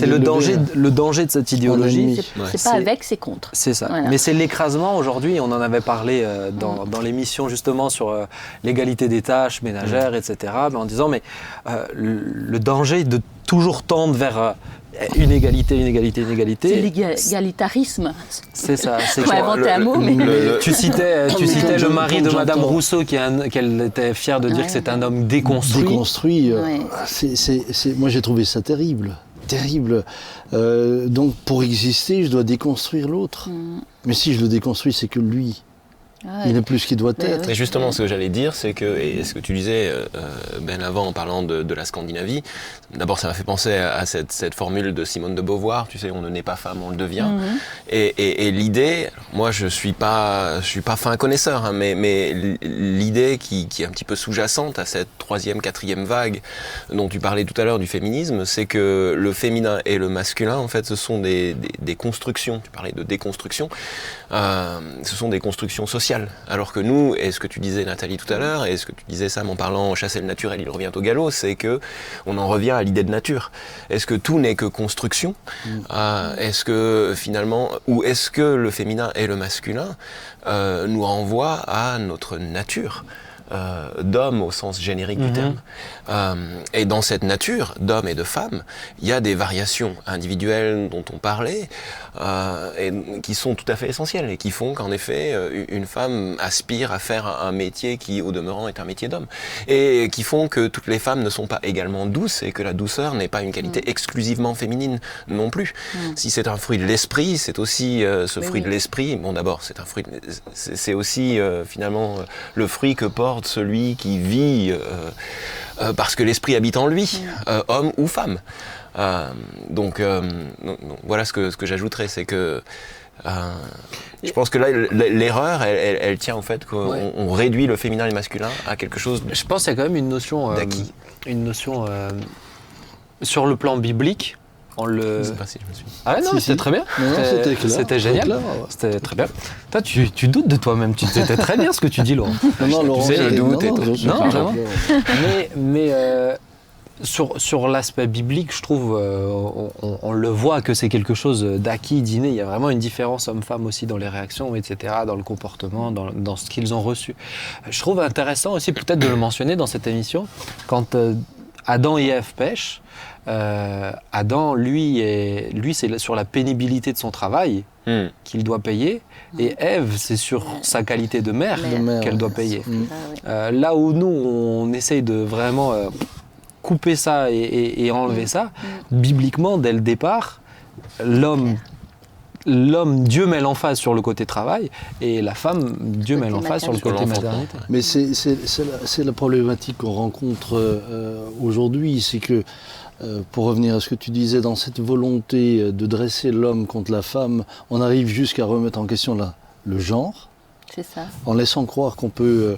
le danger de cette idéologie. C'est pas avec, c'est contre. C'est ça. Voilà. Mais c'est l'écrasement aujourd'hui. On en avait parlé dans l'émission justement sur l'égalité des tâches ménagères, etc. Mais en disant le danger de toujours tendre vers une égalité. C'est l'égalitarisme. C'est ça. On va inventer un mot, mais... Tu citais le mari de Madame Rousseau qu'elle était fière de dire que c'est un homme déconstruit. Déconstruit. Moi, j'ai trouvé ça terrible. Donc, pour exister, je dois déconstruire l'autre. Mais si je le déconstruis, c'est que lui. Il n'est plus ce qu'il doit être. Mais justement, ce que j'allais dire, c'est que, et ce que tu disais, Ben, avant, en parlant de la Scandinavie, d'abord, ça m'a fait penser à cette formule de Simone de Beauvoir, tu sais, on ne naît pas femme, on le devient. Et l'idée, moi, je suis pas fin connaisseur, hein, mais l'idée qui est un petit peu sous-jacente à cette 3e, 4e vague dont tu parlais tout à l'heure du féminisme, c'est que le féminin et le masculin, en fait, ce sont des constructions. Tu parlais de déconstruction. Ce sont des constructions sociales. social. Alors que nous, et ce que tu disais Nathalie tout à l'heure, et ce que tu disais Sam en parlant chasser le naturel, il revient au galop, c'est que on en revient à l'idée de nature. Est-ce que tout n'est que construction? Est-ce que finalement, ou est-ce que le féminin et le masculin nous renvoient à notre nature d'homme au sens générique du terme. Et dans cette nature d'homme et de femme, il y a des variations individuelles dont on parlait et qui sont tout à fait essentielles et qui font qu'en effet une femme aspire à faire un métier qui au demeurant est un métier d'homme et qui font que toutes les femmes ne sont pas également douces et que la douceur n'est pas une qualité exclusivement féminine non plus. Si c'est un fruit de l'esprit, c'est aussi ce fruit de l'esprit. Bon d'abord c'est un fruit, c'est aussi finalement le fruit que porte celui qui vit parce que l'esprit habite en lui, homme ou femme. Donc voilà ce que j'ajouterais, c'est que je pense que là l'erreur elle tient au fait qu'on réduit le féminin et le masculin à quelque chose je pense qu'il y a quand même une notion d'acquis. Une notion sur le plan biblique. Je sais pas si je me suis... Ah non, c'était très bien. C'était génial. Clair, ouais. C'était très bien. Toi, tu doutes de toi-même. C'était très bien ce que tu dis, Laurent. Non, Laurent, tu sais, le doute. Non, vraiment. Mais sur l'aspect biblique, je trouve, on le voit que c'est quelque chose d'acquis, d'inné. Il y a vraiment une différence homme-femme aussi dans les réactions, etc., dans le comportement, dans ce qu'ils ont reçu. Je trouve intéressant aussi peut-être de le mentionner dans cette émission, quand Adam et Ève pêchent. Adam, lui, c'est sur la pénibilité de son travail qu'il doit payer, et Ève, c'est sur sa qualité de mère qu'elle doit payer. Là où nous, on essaye de vraiment couper ça et enlever ça, bibliquement, dès le départ, l'homme, Dieu met l'emphase sur le côté travail, et la femme, Dieu met l'emphase sur le côté maternité. Mais c'est la problématique qu'on rencontre aujourd'hui, c'est que pour revenir à ce que tu disais, dans cette volonté de dresser l'homme contre la femme, on arrive jusqu'à remettre en question le genre. C'est ça. En laissant croire qu'on peut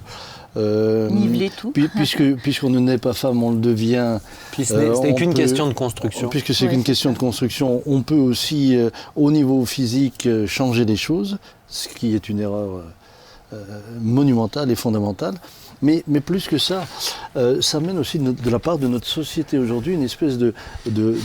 niveler tout. Puisqu'on ne naît pas femme, on le devient. Puis c'est qu'une question de construction. Puisque c'est qu'une question de construction, on peut aussi, au niveau physique, changer les choses, ce qui est une erreur monumentale et fondamentale. Mais plus que ça, ça mène aussi de la part de notre société aujourd'hui une espèce de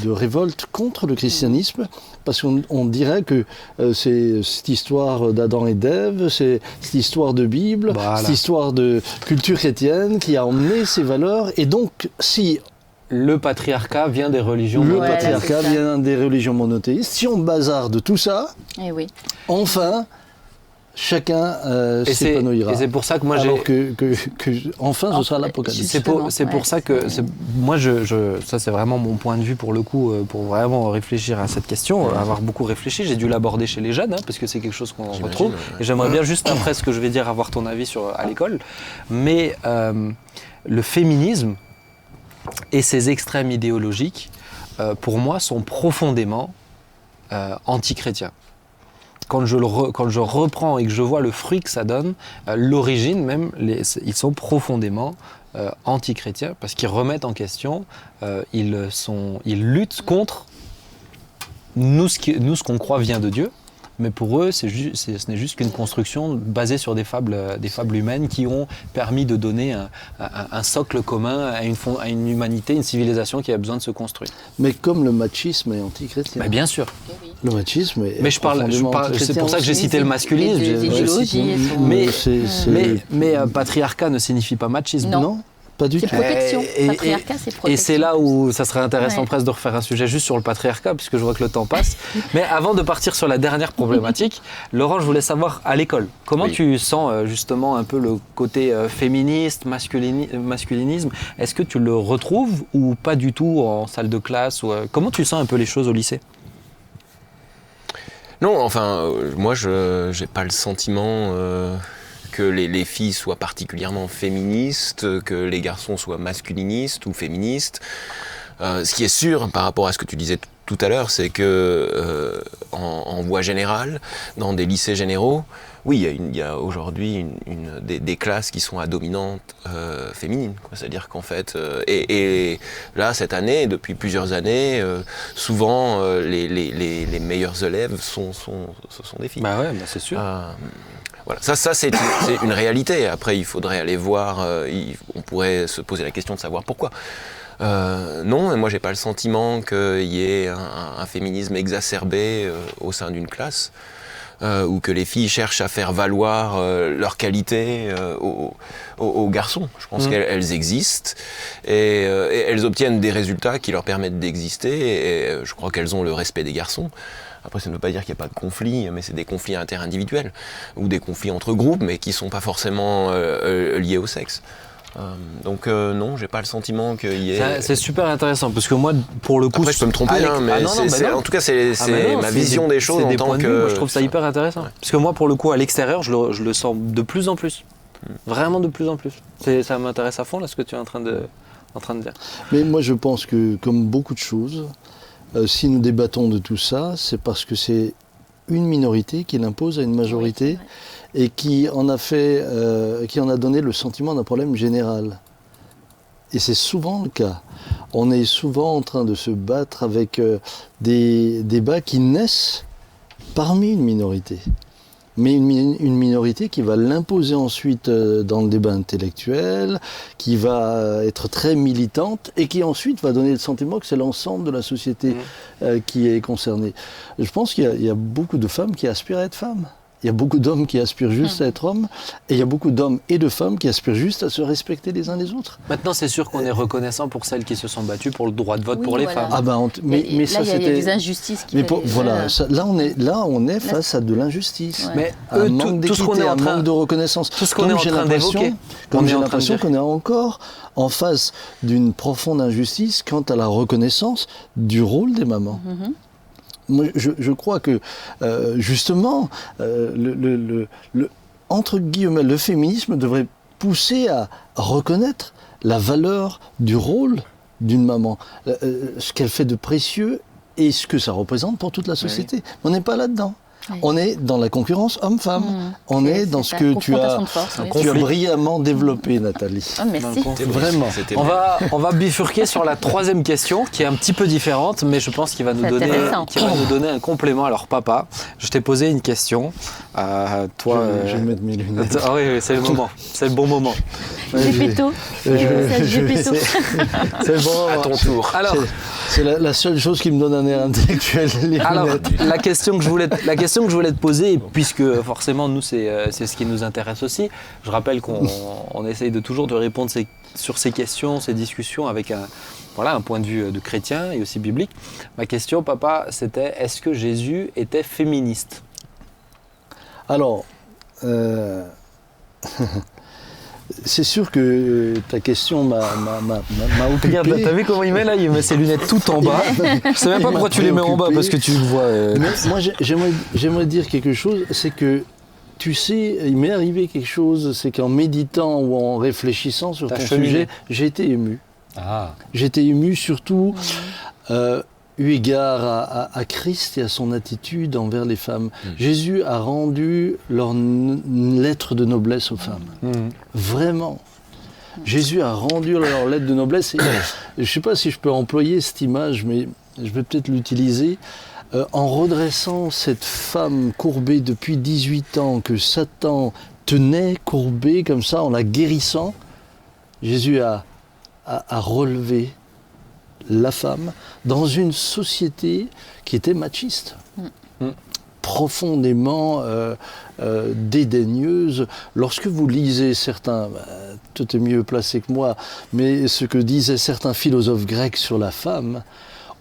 révolte contre le christianisme, parce qu'on dirait que c'est cette histoire d'Adam et d'Ève, c'est cette histoire de Bible, cette histoire de culture chrétienne qui a emmené ces valeurs, et donc si... Le patriarcat vient des religions monothéistes. Le patriarcat vient des religions monothéistes. Si on bazarde tout ça, enfin... Chacun s'épanouira. Et c'est pour ça que moi alors que enfin ce sera l'apocalypse. C'est pour ça que moi ça c'est vraiment mon point de vue pour le coup, pour vraiment réfléchir à cette question, avoir beaucoup réfléchi. J'ai dû l'aborder chez les jeunes parce que c'est quelque chose qu'on retrouve. Et j'aimerais bien juste après ce que je vais dire avoir ton avis à l'école. Mais le féminisme et ses extrêmes idéologiques, pour moi, sont profondément anti-chrétiens. Quand je reprends et que je vois le fruit que ça donne, l'origine même, ils sont profondément anti-chrétiens parce qu'ils remettent en question, ils luttent contre nous ce qu'on croit vient de Dieu, mais pour eux, ce n'est juste qu'une construction basée sur des fables humaines qui ont permis de donner un socle commun à une humanité, une civilisation qui a besoin de se construire. Mais comme le machisme est anti-chrétien. Mais bien sûr. Le machisme est mais c'est pour ça que j'ai cité le masculinisme. Mais patriarcat ne signifie pas machisme. Non. Pas du tout. C'est protection. Patriarcat, c'est protection. Et c'est là où ça serait intéressant presque de refaire un sujet juste sur le patriarcat, puisque je vois que le temps passe. Mais avant de partir sur la dernière problématique, Laurent, je voulais savoir, à l'école, comment tu sens justement un peu le côté féministe, masculinisme? Est-ce que tu le retrouves ou pas du tout en salle de classe comment tu sens un peu les choses au lycée? Non, enfin, moi, je n'ai pas le sentiment... que les filles soient particulièrement féministes, que les garçons soient masculinistes ou féministes. Ce qui est sûr par rapport à ce que tu disais tout à l'heure, c'est que en voie générale, dans des lycées généraux, oui, il y a aujourd'hui des classes qui sont à dominante féminine. C'est-à-dire qu'en fait, et là, cette année, depuis plusieurs années, souvent, les meilleurs élèves ce sont des filles. Bah ouais, c'est sûr. Voilà, ça c'est une réalité. Après, il faudrait aller voir, on pourrait se poser la question de savoir pourquoi. Non, moi j'ai pas le sentiment qu'il y ait un féminisme exacerbé au sein d'une classe, ou que les filles cherchent à faire valoir leurs qualités aux garçons. Je pense qu'elles existent et elles obtiennent des résultats qui leur permettent d'exister, et je crois qu'elles ont le respect des garçons. Après, ça ne veut pas dire qu'il n'y a pas de conflits, mais c'est des conflits interindividuels ou des conflits entre groupes, mais qui ne sont pas forcément liés au sexe. Donc non, j'ai pas le sentiment qu'il y ait... C'est super intéressant, parce que moi, pour le coup... Après, je peux me tromper, mais en tout cas, c'est ma vision des choses en tant que... Moi, je trouve ça hyper intéressant. Ouais. Parce que moi, pour le coup, à l'extérieur, je le sens de plus en plus. Vraiment de plus en plus. Ça m'intéresse à fond, là, ce que tu es en train de dire. Mais moi, je pense que, comme beaucoup de choses, si nous débattons de tout ça, c'est parce que c'est une minorité qui l'impose à une majorité, et qui en a donné le sentiment d'un problème général. Et c'est souvent le cas. On est souvent en train de se battre avec des débats qui naissent parmi une minorité. Mais une minorité qui va l'imposer ensuite dans le débat intellectuel, qui va être très militante et qui ensuite va donner le sentiment que c'est l'ensemble de la société qui est concernée. Je pense qu'il y a beaucoup de femmes qui aspirent à être femmes. Il y a beaucoup d'hommes qui aspirent juste à être hommes, et il y a beaucoup d'hommes et de femmes qui aspirent juste à se respecter les uns les autres. Maintenant, c'est sûr qu'on est reconnaissant pour celles qui se sont battues pour le droit de vote pour les femmes. Ah ben, mais ça, il y a des injustices qui... Voilà, là, on est face à de l'injustice. Ouais. Mais un manque d'équité, un manque de reconnaissance. Tout ce qu'on est en train d'évoquer. Comme j'ai l'impression qu'on est encore en face d'une profonde injustice quant à la reconnaissance du rôle des mamans. Moi, je crois que, justement, entre guillemets, le féminisme devrait pousser à reconnaître la valeur du rôle d'une maman, ce qu'elle fait de précieux et ce que ça représente pour toute la société. On n'est pas là-dedans. On est dans la concurrence homme-femme. On est dans ce que tu as brillamment développé, Nathalie. Oh, merci. Vraiment. On va bifurquer sur la troisième question, qui est un petit peu différente, mais je pense qu'il va nous donner un complément. Alors, papa, je t'ai posé une question. Toi, je vais mettre mes lunettes. Ah oui, c'est le moment. C'est le bon moment. Gepetto. C'est bon. À ton tour. Alors, c'est la seule chose qui me donne un air intellectuel. Alors, la question que je voulais te poser, puisque forcément nous c'est ce qui nous intéresse aussi, je rappelle qu'on essaye toujours de répondre sur ces questions, ces discussions avec un point de vue de chrétien et aussi biblique. Ma question, papa, c'était: est-ce que Jésus était féministe? Alors, c'est sûr que ta question m'a occupé. Regarde, t'as vu comment il met là? Il met ses lunettes tout en bas. Je sais même pas pourquoi tu les mets en bas, parce que tu le vois. Mais moi, j'aimerais dire quelque chose, c'est que, tu sais, il m'est arrivé quelque chose, c'est qu'en méditant ou en réfléchissant sur ton sujet, j'ai été ému. J'ai été ému surtout eu égard à Christ et à son attitude envers les femmes. Jésus a rendu leur lettre de noblesse aux femmes. Vraiment. Jésus a rendu leur lettre de noblesse. Et je ne sais pas si je peux employer cette image, mais je vais peut-être l'utiliser. En redressant cette femme courbée depuis 18 ans, que Satan tenait courbée comme ça, en la guérissant, Jésus a relevé la femme dans une société qui était machiste, profondément dédaigneuse. Lorsque vous lisez certains, toi tu es mieux placé que moi, mais ce que disaient certains philosophes grecs sur la femme,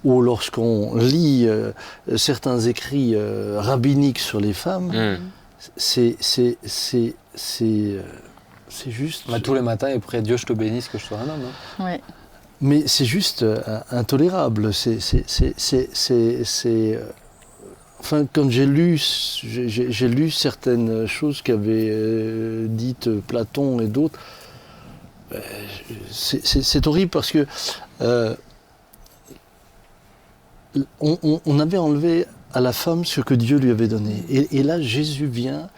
ou lorsqu'on lit certains écrits rabbiniques sur les femmes, c'est juste... tous les matins, et prier Dieu, je te bénisse que je sois un homme. Ouais. Mais c'est juste intolérable. Enfin, quand j'ai lu certaines choses qu'avaient dites Platon et d'autres, c'est horrible parce que on avait enlevé à la femme ce que Dieu lui avait donné. Et là, Jésus vient,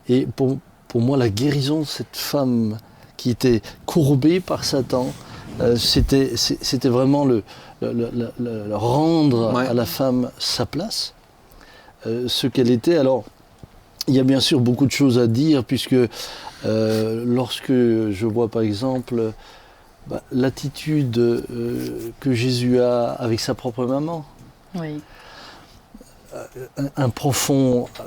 et pour moi, la guérison de cette femme qui était courbée par Satan, c'était vraiment le rendre à la femme sa place, ce qu'elle était. Alors, il y a bien sûr beaucoup de choses à dire, puisque lorsque je vois par exemple l'attitude que Jésus a avec sa propre maman, Oui.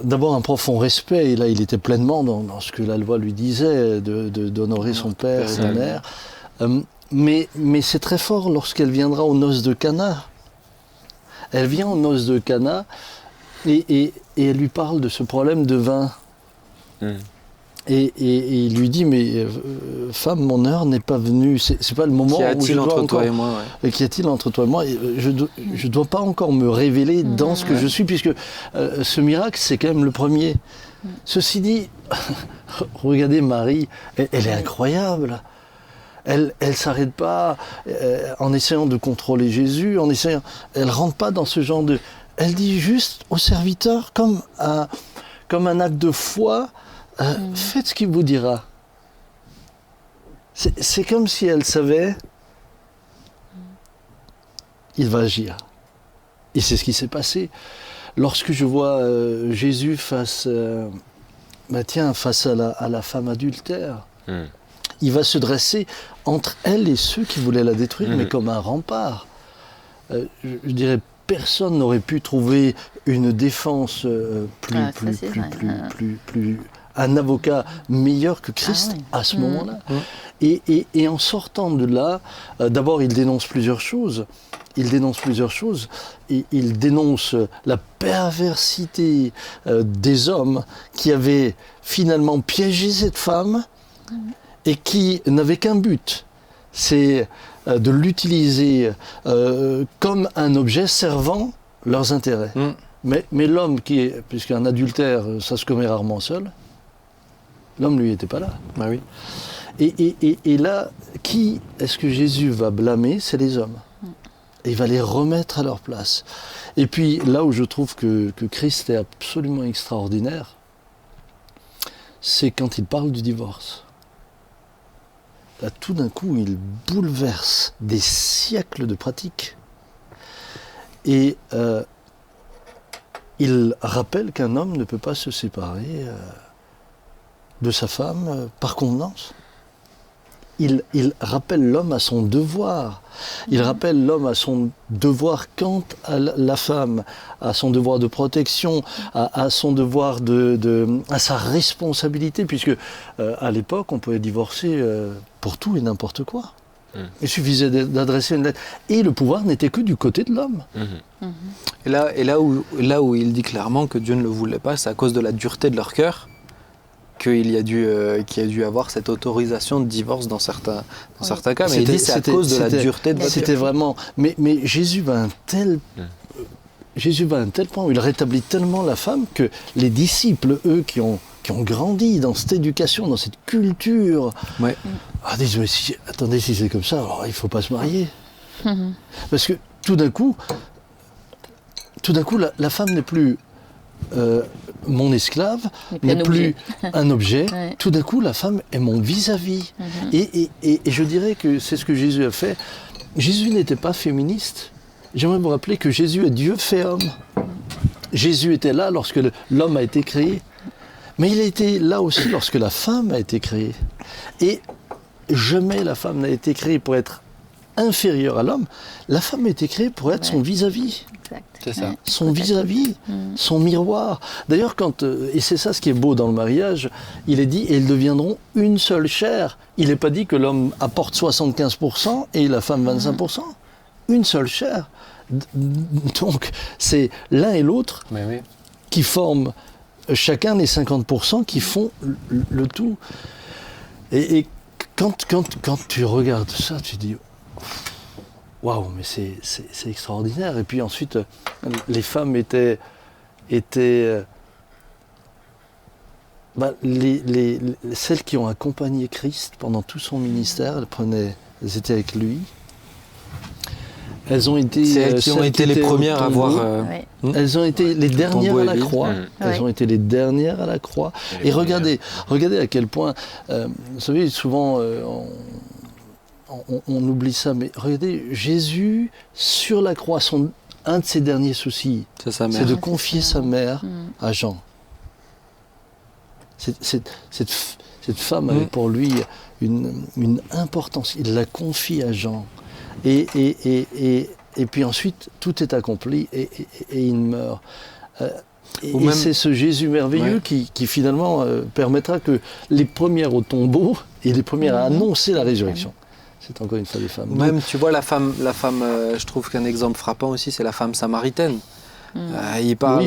D'abord un profond respect, et là il était pleinement dans ce que la loi lui disait, d'honorer son père, sa mère. Mais c'est très fort lorsqu'elle viendra aux noces de Cana. Elle vient aux noces de Cana et elle lui parle de ce problème de vin. Et il lui dit, mais femme, mon heure n'est pas venue, c'est pas le moment où je dois entre encore... toi et moi, ouais. Qu'y a-t-il entre toi et moi? Je dois pas encore me révéler dans ce que je suis, puisque ce miracle, c'est quand même le premier. Ceci dit, regardez Marie, elle est incroyable. Elle s'arrête pas en essayant de contrôler Jésus, elle rentre pas dans ce genre de... Elle dit juste au serviteur, comme un acte de foi, faites ce qu'il vous dira. C'est comme si elle savait, il va agir. Et c'est ce qui s'est passé. Lorsque je vois Jésus face à la femme adultère, il va se dresser entre elle et ceux qui voulaient la détruire, mais comme un rempart. Je dirais, personne n'aurait pu trouver une défense un avocat meilleur que Christ à ce moment-là. Et en sortant de là, d'abord il dénonce plusieurs choses. Il dénonce la perversité des hommes qui avaient finalement piégé cette femme et qui n'avaient qu'un but, c'est de l'utiliser comme un objet servant leurs intérêts. Mais l'homme puisqu'un adultère, ça se commet rarement seul, l'homme, lui, n'était pas là. Ah oui. Et là, qui est-ce que Jésus va blâmer? C'est les hommes. Et il va les remettre à leur place. Et puis, là où je trouve que Christ est absolument extraordinaire, c'est quand il parle du divorce. Là, tout d'un coup, il bouleverse des siècles de pratiques. Et il rappelle qu'un homme ne peut pas se séparer de sa femme par convenance. Il rappelle l'homme à son devoir. Il rappelle l'homme à son devoir quant à la femme, à son devoir de protection, à son devoir à sa responsabilité, puisque à l'époque, on pouvait divorcer pour tout et n'importe quoi. Il suffisait d'adresser une lettre. Et le pouvoir n'était que du côté de l'homme. Et là où il dit clairement que Dieu ne le voulait pas, c'est à cause de la dureté de leur cœur qu'il y a dû avoir cette autorisation de divorce dans certains cas. Mais il dit c'est à cause de la dureté de votre cœur. C'était vraiment... Mais Jésus va à un tel point où il rétablit tellement la femme que les disciples, eux, qui ont grandi dans cette éducation, dans cette culture, disent, mais attendez, si c'est comme ça, alors il ne faut pas se marier. Parce que tout d'un coup, la femme n'est plus mon esclave, n'est plus un objet. Tout d'un coup, la femme est mon vis-à-vis. Et je dirais que c'est ce que Jésus a fait. Jésus n'était pas féministe. J'aimerais vous rappeler que Jésus est Dieu fait homme. Jésus était là lorsque l'homme a été créé. Mais il a été là aussi lorsque la femme a été créée. Et jamais la femme n'a été créée pour être inférieure à l'homme. La femme a été créée pour être son vis-à-vis. C'est ça. Son vis-à-vis, son miroir. D'ailleurs, et c'est ça ce qui est beau dans le mariage, il est dit, et ils deviendront une seule chair. Il n'est pas dit que l'homme apporte 75% et la femme 25%. Une seule chair. Donc, c'est l'un et l'autre qui forment chacun les 50% qui font le tout. Et quand tu regardes ça, tu dis... Waouh, mais c'est extraordinaire. Et puis ensuite, les femmes étaient celles qui ont accompagné Christ pendant tout son ministère. Elles étaient avec lui. Elles ont été les premières à voir. Elles ont été les dernières à la croix. Elles ont été les dernières à la croix. Et regardez à quel point, vous savez, souvent on oublie ça, mais regardez, Jésus, sur la croix, un de ses derniers soucis, c'est de confier sa mère à Jean. Cette femme avait pour lui une importance. Il la confie à Jean. Et puis ensuite, tout est accompli et il meurt. Et c'est ce Jésus merveilleux qui finalement permettra que les premières au tombeau et les premières à annoncer la résurrection. C'est encore une fois les femmes. Même, tu vois, la femme je trouve qu'un exemple frappant aussi, c'est la femme samaritaine. Il parle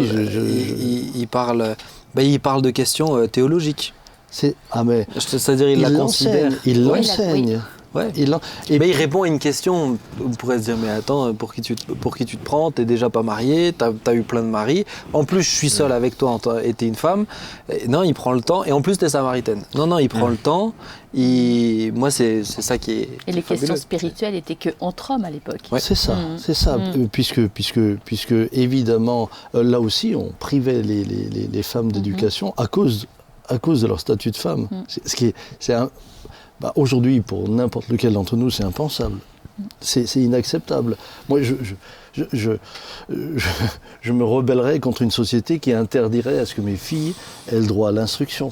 de questions théologiques. C'est-à-dire, il la considère. Il l'enseigne. Ouais. Il répond à une question. On pourrait se dire, mais attends, pour qui tu te prends? T'es déjà pas marié, t'as eu plein de maris. En plus, je suis seul avec toi et t'es une femme. Non, il prend le temps. Et en plus, t'es samaritaine. Non, il prend le temps. Moi, c'est ça qui est. Et les questions spirituelles étaient que entre hommes à l'époque. Ouais. C'est ça. Puisque évidemment, là aussi, on privait les femmes d'éducation à cause de leur statut de femme. Aujourd'hui, pour n'importe lequel d'entre nous, c'est impensable. C'est inacceptable. Moi, je me rebellerais contre une société qui interdirait à ce que mes filles aient le droit à l'instruction.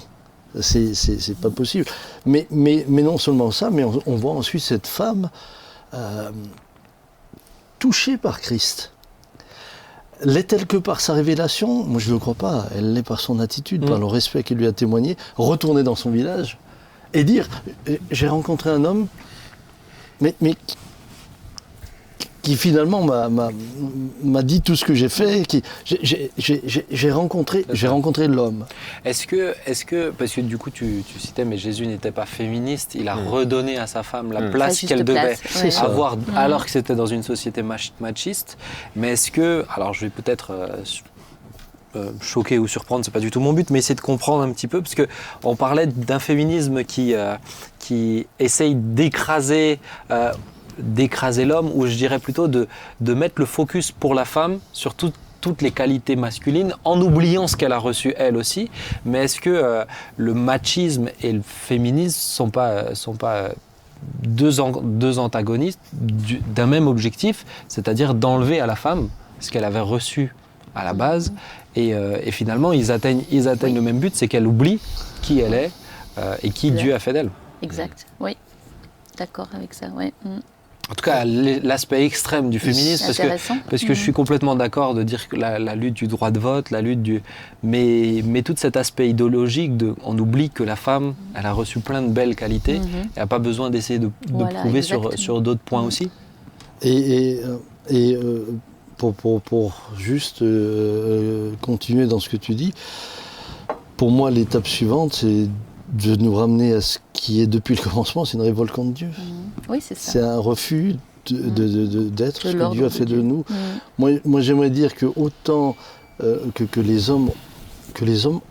C'est pas possible. Mais non seulement ça, mais on voit ensuite cette femme touchée par Christ. L'est-elle que par sa révélation? Moi, je ne le crois pas. Elle l'est par son attitude, par le respect qu'il lui a témoigné. Retourner dans son village et dire, j'ai rencontré un homme, mais qui finalement m'a dit tout ce que j'ai fait, j'ai rencontré l'homme. Est-ce que, parce que du coup tu citais, mais Jésus n'était pas féministe, il a redonné à sa femme la place qu'elle devait avoir, alors que c'était dans une société machiste, mais est-ce que, alors je vais peut-être choquer ou surprendre, c'est pas du tout mon but, mais essayer de comprendre un petit peu, parce que on parlait d'un féminisme qui essaye d'écraser l'homme, ou je dirais plutôt de mettre le focus pour la femme sur toutes les qualités masculines, en oubliant ce qu'elle a reçu elle aussi. Mais est-ce que le machisme et le féminisme sont pas deux antagonistes d'un même objectif, c'est-à-dire d'enlever à la femme ce qu'elle avait reçu à la base, et finalement ils atteignent le même but, c'est qu'elle oublie qui elle est et qui Dieu a fait d'elle. Exact, oui, d'accord avec ça, oui. En tout cas, l'aspect extrême du féminisme, parce que je suis complètement d'accord de dire que la lutte du droit de vote, mais tout cet aspect idéologique, on oublie que la femme, elle a reçu plein de belles qualités, elle n'a pas besoin d'essayer de prouver sur d'autres points aussi. Et pour juste continuer dans ce que tu dis, pour moi, l'étape suivante, c'est de nous ramener à ce qui est depuis le commencement, c'est une révolte contre Dieu. Oui, c'est ça. C'est un refus d'être ce que Dieu a fait de nous. Moi, j'aimerais dire que autant que les hommes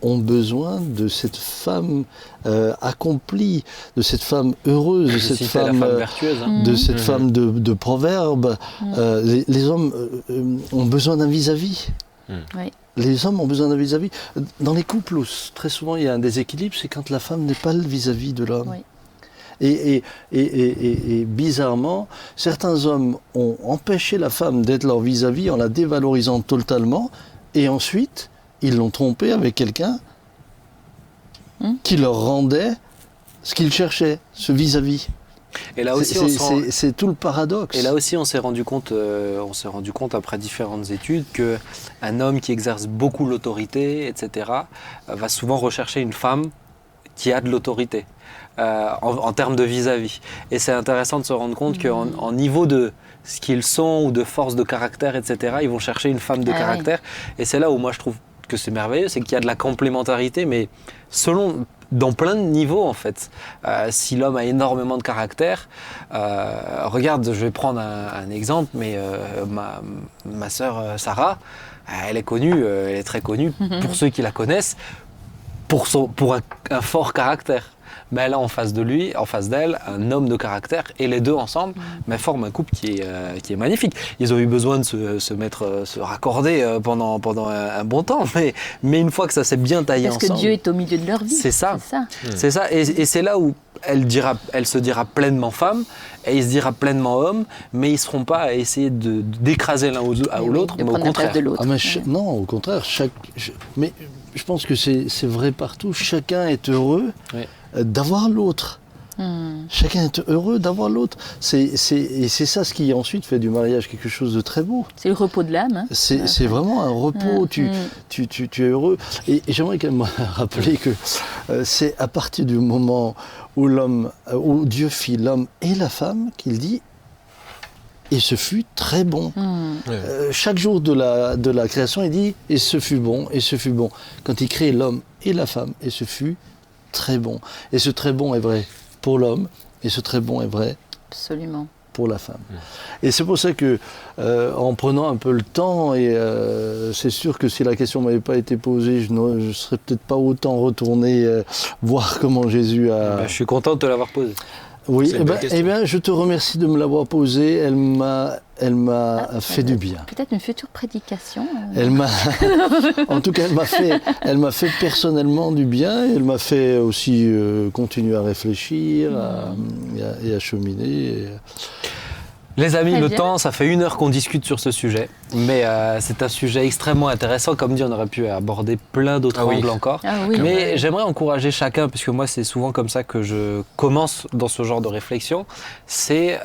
ont besoin de cette femme accomplie, de cette femme heureuse, de cette femme vertueuse, de cette femme de proverbe. Les hommes ont besoin d'un vis-à-vis. Oui. Les hommes ont besoin d'un vis-à-vis. Dans les couples où très souvent il y a un déséquilibre, c'est quand la femme n'est pas le vis-à-vis de l'homme. Oui. Et bizarrement, certains hommes ont empêché la femme d'être leur vis-à-vis en la dévalorisant totalement, et ensuite ils l'ont trompée avec quelqu'un qui leur rendait ce qu'ils cherchaient, ce vis-à-vis. Et là aussi, c'est tout le paradoxe. Et là aussi, on s'est rendu compte après différentes études qu'un homme qui exerce beaucoup l'autorité, etc., va souvent rechercher une femme qui a de l'autorité en termes de vis-à-vis. Et c'est intéressant de se rendre compte qu'en niveau de ce qu'ils sont ou de force de caractère, etc., ils vont chercher une femme de caractère. Oui. Et c'est là où moi je trouve que c'est merveilleux, c'est qu'il y a de la complémentarité, mais dans plein de niveaux en fait. Si l'homme a énormément de caractère, regarde, je vais prendre un exemple, mais ma sœur Sarah, elle est connue, elle est très connue pour ceux qui la connaissent, pour un fort caractère. Mais elle a en face d'elle, un homme de caractère, et les deux ensemble forment un couple qui est magnifique. Ils ont eu besoin de se raccorder pendant un bon temps, mais une fois que ça s'est bien taillé ensemble... Parce que Dieu est au milieu de leur vie. C'est ça. Et c'est là où elle se dira pleinement femme, et il se dira pleinement homme, mais ils ne seront pas à essayer d'écraser l'un ou l'autre, mais au contraire. De l'autre. Non, au contraire. Mais je pense que c'est vrai partout. Chacun est heureux d'avoir l'autre. Chacun est heureux d'avoir l'autre. Et c'est ça ce qui ensuite fait du mariage quelque chose de très beau. C'est le repos de l'âme. Hein. C'est vraiment un repos. Tu es heureux. Et j'aimerais quand même rappeler que c'est à partir du moment où Dieu fit l'homme et la femme qu'il dit et ce fut très bon. Chaque jour de la création, il dit et ce fut bon, et ce fut bon. Quand il crée l'homme et la femme, et ce fut très bon. Et ce très bon est vrai pour l'homme, et ce très bon est vrai absolument pour la femme. Et c'est pour ça que, en prenant un peu le temps, et c'est sûr que si la question m'avait pas été posée, je ne serais peut-être pas autant retourné voir comment Jésus a... Je suis content de te l'avoir posée. Oui, eh ben, je te remercie de me l'avoir posée. Elle m'a fait du bien. Peut-être une future prédication. En tout cas, elle m'a fait personnellement du bien. Et elle m'a fait aussi continuer à réfléchir et à cheminer. Les amis, le temps, ça fait 1 heure qu'on discute sur ce sujet, mais c'est un sujet extrêmement intéressant. Comme dit, on aurait pu aborder plein d'autres angles encore. Mais j'aimerais encourager chacun, puisque moi, c'est souvent comme ça que je commence dans ce genre de réflexion. Il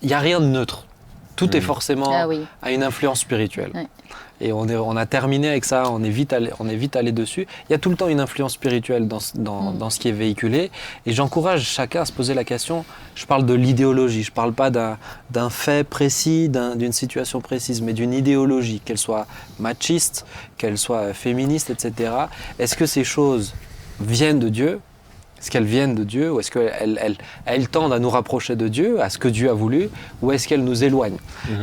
n'y a rien de neutre. Tout est forcément à une influence spirituelle. Et on a terminé avec ça, on est vite allé dessus. Il y a tout le temps une influence spirituelle dans ce qui est véhiculé. Et j'encourage chacun à se poser la question, je parle de l'idéologie, je ne parle pas d'un fait précis, d'une situation précise, mais d'une idéologie, qu'elle soit machiste, qu'elle soit féministe, etc. Est-ce que ces choses viennent de Dieu ? Est-ce qu'elles viennent de Dieu ou est-ce qu'elles tendent à nous rapprocher de Dieu, à ce que Dieu a voulu, ou est-ce qu'elles nous éloignent ?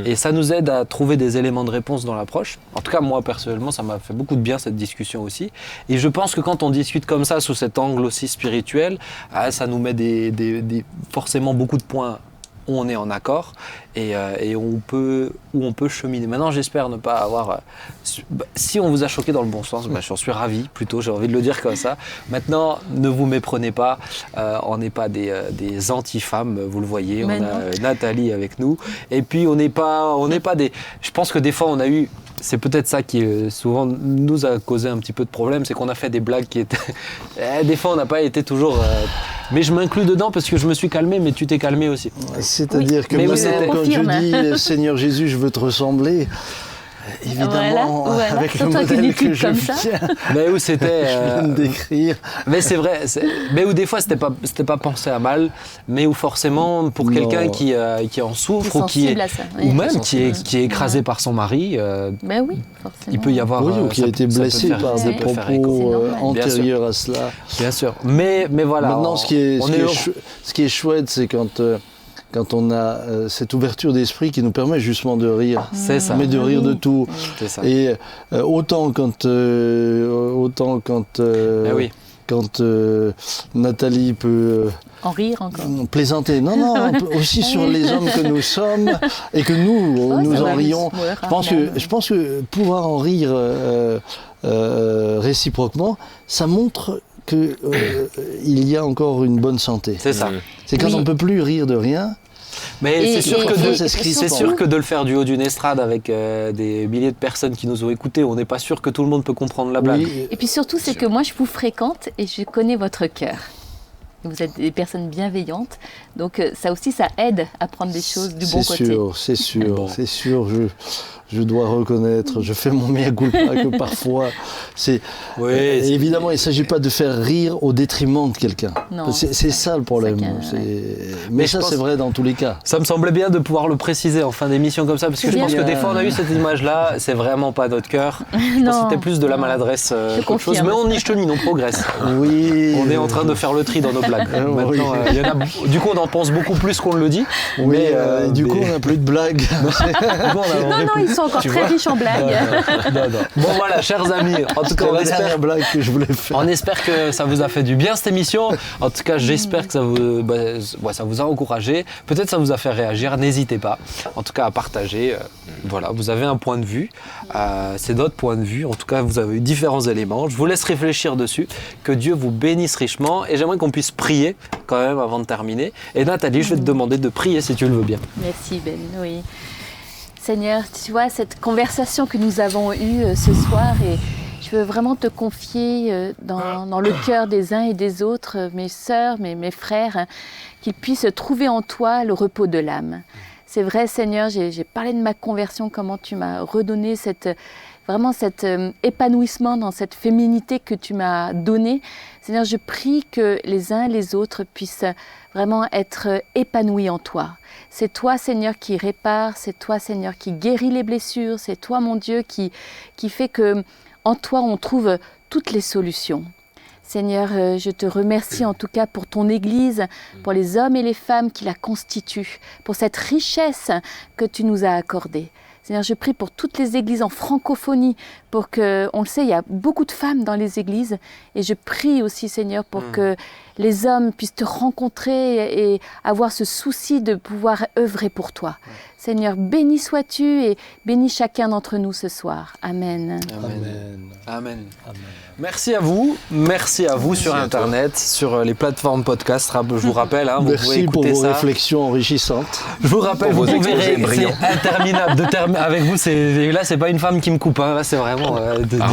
Et ça nous aide à trouver des éléments de réponse dans l'approche. En tout cas, moi, personnellement, ça m'a fait beaucoup de bien, cette discussion aussi. Et je pense que quand on discute comme ça, sous cet angle aussi spirituel, ça nous met forcément beaucoup de points où on est en accord et où on peut cheminer. Maintenant, j'espère ne pas avoir... si on vous a choqué dans le bon sens, j'en suis ravi, plutôt, j'ai envie de le dire comme ça. Maintenant, ne vous méprenez pas, on n'est pas des anti-femmes, vous le voyez, on a Nathalie avec nous. Et puis, on n'est pas des... Je pense que des fois, on a eu... C'est peut-être ça qui souvent nous a causé un petit peu de problème, c'est qu'on a fait des blagues qui étaient... des fois, on n'a pas été toujours... Mais je m'inclus dedans parce que je me suis calmé, mais tu t'es calmé aussi. C'est-à-dire que moi, quand je dis « Seigneur Jésus, je veux te ressembler », évidemment, avec le modèle que je viens, mais où c'était, je viens de décrire. Mais c'est vrai, mais où des fois c'était pas pensé à mal, mais où forcément pour quelqu'un qui en souffre ou qui est, ou même qui est écrasé par son mari, il peut y avoir, ou qui a été blessé par des propos antérieurs à cela. Bien sûr, mais voilà. Maintenant, ce qui est chouette, c'est quand on a cette ouverture d'esprit qui nous permet justement de rire, mais de rire de tout. C'est ça. Et autant quand Nathalie peut en rire encore. Plaisanter. Non, aussi sur les hommes que nous sommes et que nous en rions. Je pense que pouvoir en rire réciproquement, ça montre qu'il y a encore une bonne santé. C'est ça. C'est quand on ne peut plus rire de rien. Mais c'est sûr que de le faire du haut d'une estrade avec des milliers de personnes qui nous ont écoutés, on n'est pas sûr que tout le monde peut comprendre la blague. Et puis surtout, c'est que moi, je vous fréquente et je connais votre cœur. Vous êtes des personnes bienveillantes, donc ça aussi, ça aide à prendre des choses du bon côté. C'est sûr. Je dois reconnaître, je fais mon mea culpa que parfois, évidemment, il ne s'agit pas de faire rire au détriment de quelqu'un. C'est ça le problème. Mais ça, c'est vrai dans tous les cas. Ça me semblait bien de pouvoir le préciser en fin d'émission comme ça, parce que je pense que des fois, on a eu cette image-là, c'est vraiment pas notre cœur. Je pense que c'était plus de la maladresse qu'autre chose. Mais on niche on progresse. Oui. On est en train de faire le tri dans nos blagues. Maintenant, du coup, on en pense beaucoup plus qu'on le dit. Oui, mais du coup, on n'a plus de blagues. Non, ils sont encore très riches en blagues. Non. Bon voilà, chers amis, en tout cas on espère que ça vous a fait du bien cette émission. En tout cas, j'espère que ça vous a encouragé. Peut-être ça vous a fait réagir. N'hésitez pas, en tout cas, à partager. Voilà, vous avez un point de vue. C'est notre point de vue. En tout cas, vous avez eu différents éléments. Je vous laisse réfléchir dessus. Que Dieu vous bénisse richement. Et j'aimerais qu'on puisse prier quand même avant de terminer. Et Nathalie, je vais te demander de prier si tu le veux bien. Merci Ben, oui. Seigneur, tu vois, cette conversation que nous avons eue ce soir, et Je veux vraiment te confier dans le cœur des uns et des autres, mes sœurs, mes frères, qu'ils puissent trouver en toi le repos de l'âme. C'est vrai, Seigneur, j'ai parlé de ma conversion, comment tu m'as redonné cet épanouissement dans cette féminité que tu m'as donnée. Seigneur, je prie que les uns et les autres puissent vraiment être épanouis en toi. C'est toi, Seigneur, qui répare, c'est toi, Seigneur, qui guérit les blessures, c'est toi, mon Dieu, qui fait que en toi, on trouve toutes les solutions. Seigneur, je te remercie en tout cas pour ton Église, pour les hommes et les femmes qui la constituent, pour cette richesse que tu nous as accordée. Seigneur, je prie pour toutes les églises en francophonie, pour que, on le sait, il y a beaucoup de femmes dans les églises, et je prie aussi, Seigneur, pour que les hommes puissent te rencontrer et avoir ce souci de pouvoir œuvrer pour toi. Seigneur, béni sois-tu et bénis chacun d'entre nous ce soir. Amen. Amen. Amen. Amen. Merci à vous sur Internet, sur les plateformes podcast. Je vous rappelle, vous pouvez écouter ça. Merci pour vos réflexions enrichissantes. Je vous rappelle, vous verrez, c'est interminable. Avec vous, c'est pas une femme qui me coupe. Là, c'est vraiment.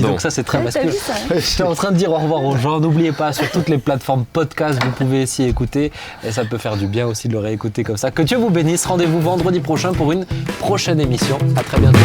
Donc ça, c'est très masculin. J'étais en train de dire au revoir aux gens. N'oubliez pas, sur toutes les plateformes podcast, vous pouvez s'y écouter. Et ça peut faire du bien aussi de le réécouter comme ça. Que Dieu vous bénisse. Rendez-vous vendredi prochain pour une prochaine émission. À très bientôt.